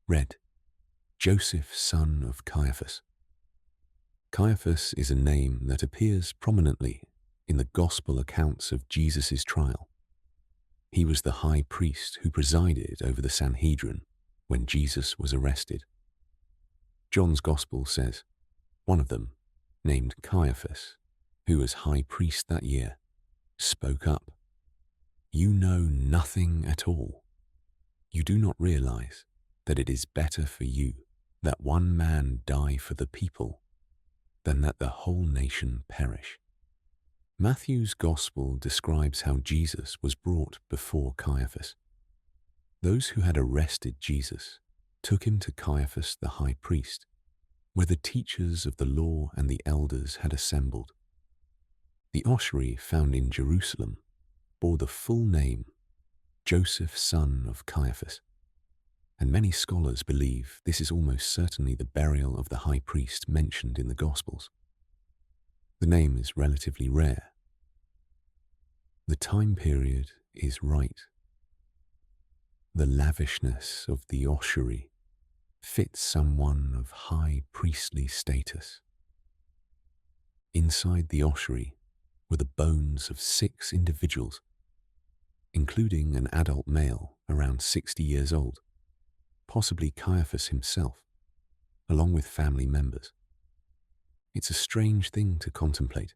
read, "Joseph, son of Caiaphas." Caiaphas is a name that appears prominently in the Gospel accounts of Jesus' trial. He was the high priest who presided over the Sanhedrin when Jesus was arrested. John's Gospel says, one of them, named Caiaphas, who was high priest that year, spoke up, "You know nothing at all. You do not realize that it is better for you that one man die for the people than that the whole nation perish." Matthew's Gospel describes how Jesus was brought before Caiaphas. Those who had arrested Jesus took him to Caiaphas the high priest, where the teachers of the law and the elders had assembled. The ossuary found in Jerusalem bore the full name, Joseph, son of Caiaphas. and many scholars believe this is almost certainly the burial of the high priest mentioned in the Gospels. The name is relatively rare. The time period is right. The lavishness of the ossuary fits someone of high priestly status. Inside the ossuary were the bones of 6 individuals, including an adult male around 60 years old, possibly Caiaphas himself, along with family members. It's a strange thing to contemplate.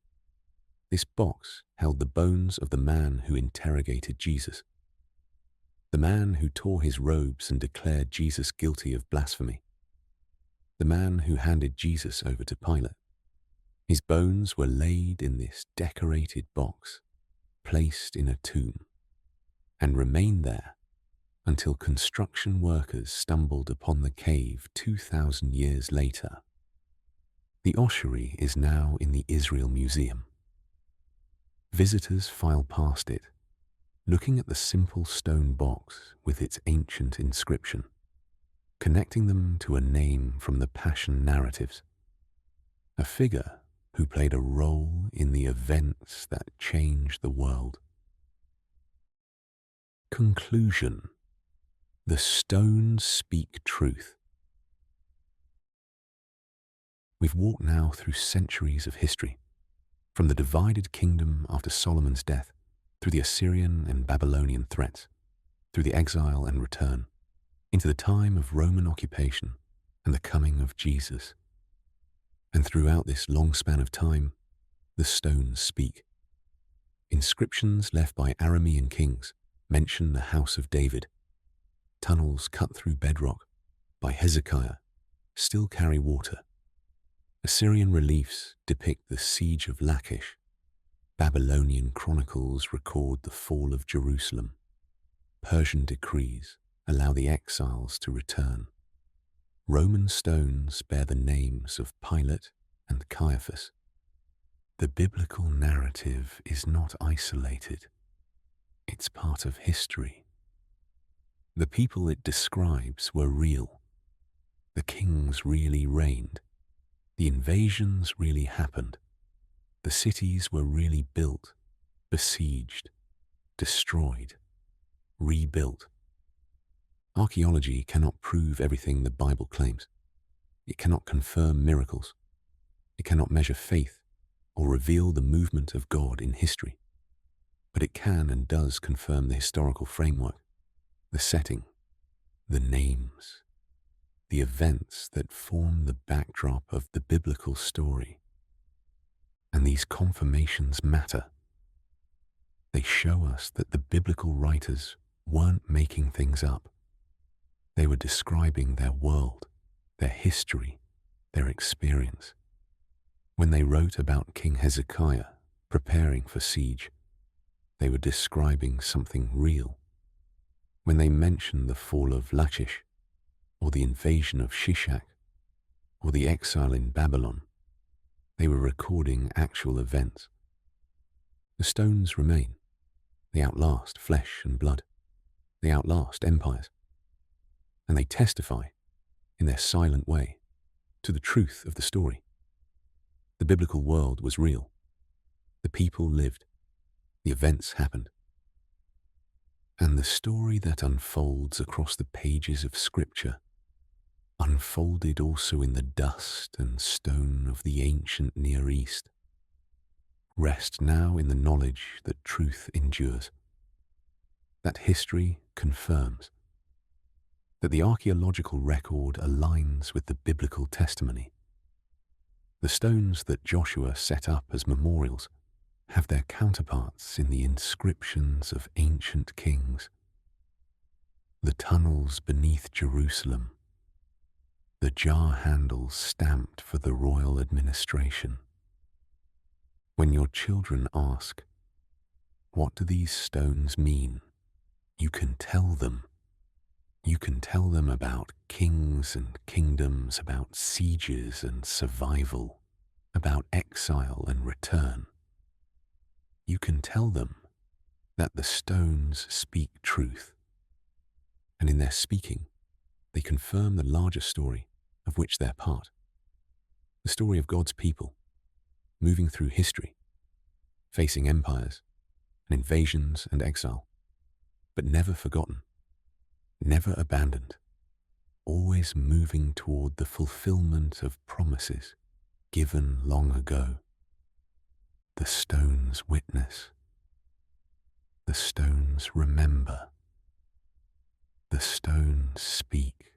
This box held the bones of the man who interrogated Jesus, the man who tore his robes and declared Jesus guilty of blasphemy, the man who handed Jesus over to Pilate. His bones were laid in this decorated box, placed in a tomb, and remained there until construction workers stumbled upon the cave 2,000 years later. The ossuary is now in the Israel Museum. Visitors file past it, looking at the simple stone box with its ancient inscription, connecting them to a name from the Passion narratives, a figure who played a role in the events that changed the world. Conclusion: the stones speak truth. We've walked now through centuries of history, from the divided kingdom after Solomon's death, through the Assyrian and Babylonian threats, through the exile and return, into the time of Roman occupation and the coming of Jesus. And throughout this long span of time, the stones speak. Inscriptions left by Aramean kings mention the house of David. Tunnels cut through bedrock by Hezekiah still carry water. Assyrian reliefs depict the siege of Lachish. Babylonian chronicles record the fall of Jerusalem. Persian decrees allow the exiles to return. Roman stones bear the names of Pilate and Caiaphas. The biblical narrative is not isolated. It's part of history. The people it describes were real. The kings really reigned. The invasions really happened. The cities were really built, besieged, destroyed, rebuilt. Archeology cannot prove everything the Bible claims. It cannot confirm miracles. It cannot measure faith or reveal the movement of God in history. But it can and does confirm the historical framework, the setting, the names, the events that form the backdrop of the biblical story. And these confirmations matter. They show us that the biblical writers weren't making things up. They were describing their world, their history, their experience. When they wrote about King Hezekiah preparing for siege, they were describing something real. When they mentioned the fall of Lachish, or the invasion of Shishak, or the exile in Babylon, they were recording actual events. The stones remain. They outlast flesh and blood. They outlast empires. And they testify, in their silent way, to the truth of the story. The biblical world was real. The people lived. The events happened. And the story that unfolds across the pages of Scripture unfolded also in the dust and stone of the ancient Near East. Rest now in the knowledge that truth endures, that history confirms, that the archaeological record aligns with the biblical testimony. The stones that Joshua set up as memorials have their counterparts in the inscriptions of ancient kings. The tunnels beneath Jerusalem, the jar handles stamped for the royal administration. When your children ask, "What do these stones mean?" you can tell them. You can tell them about kings and kingdoms, about sieges and survival, about exile and return. You can tell them that the stones speak truth, and in their speaking, They confirm the larger story of which they're part. The story of God's people, moving through history, facing empires and invasions and exile, but never forgotten, never abandoned, always moving toward the fulfillment of promises given long ago. The stones witness. The stones remember. The stones speak.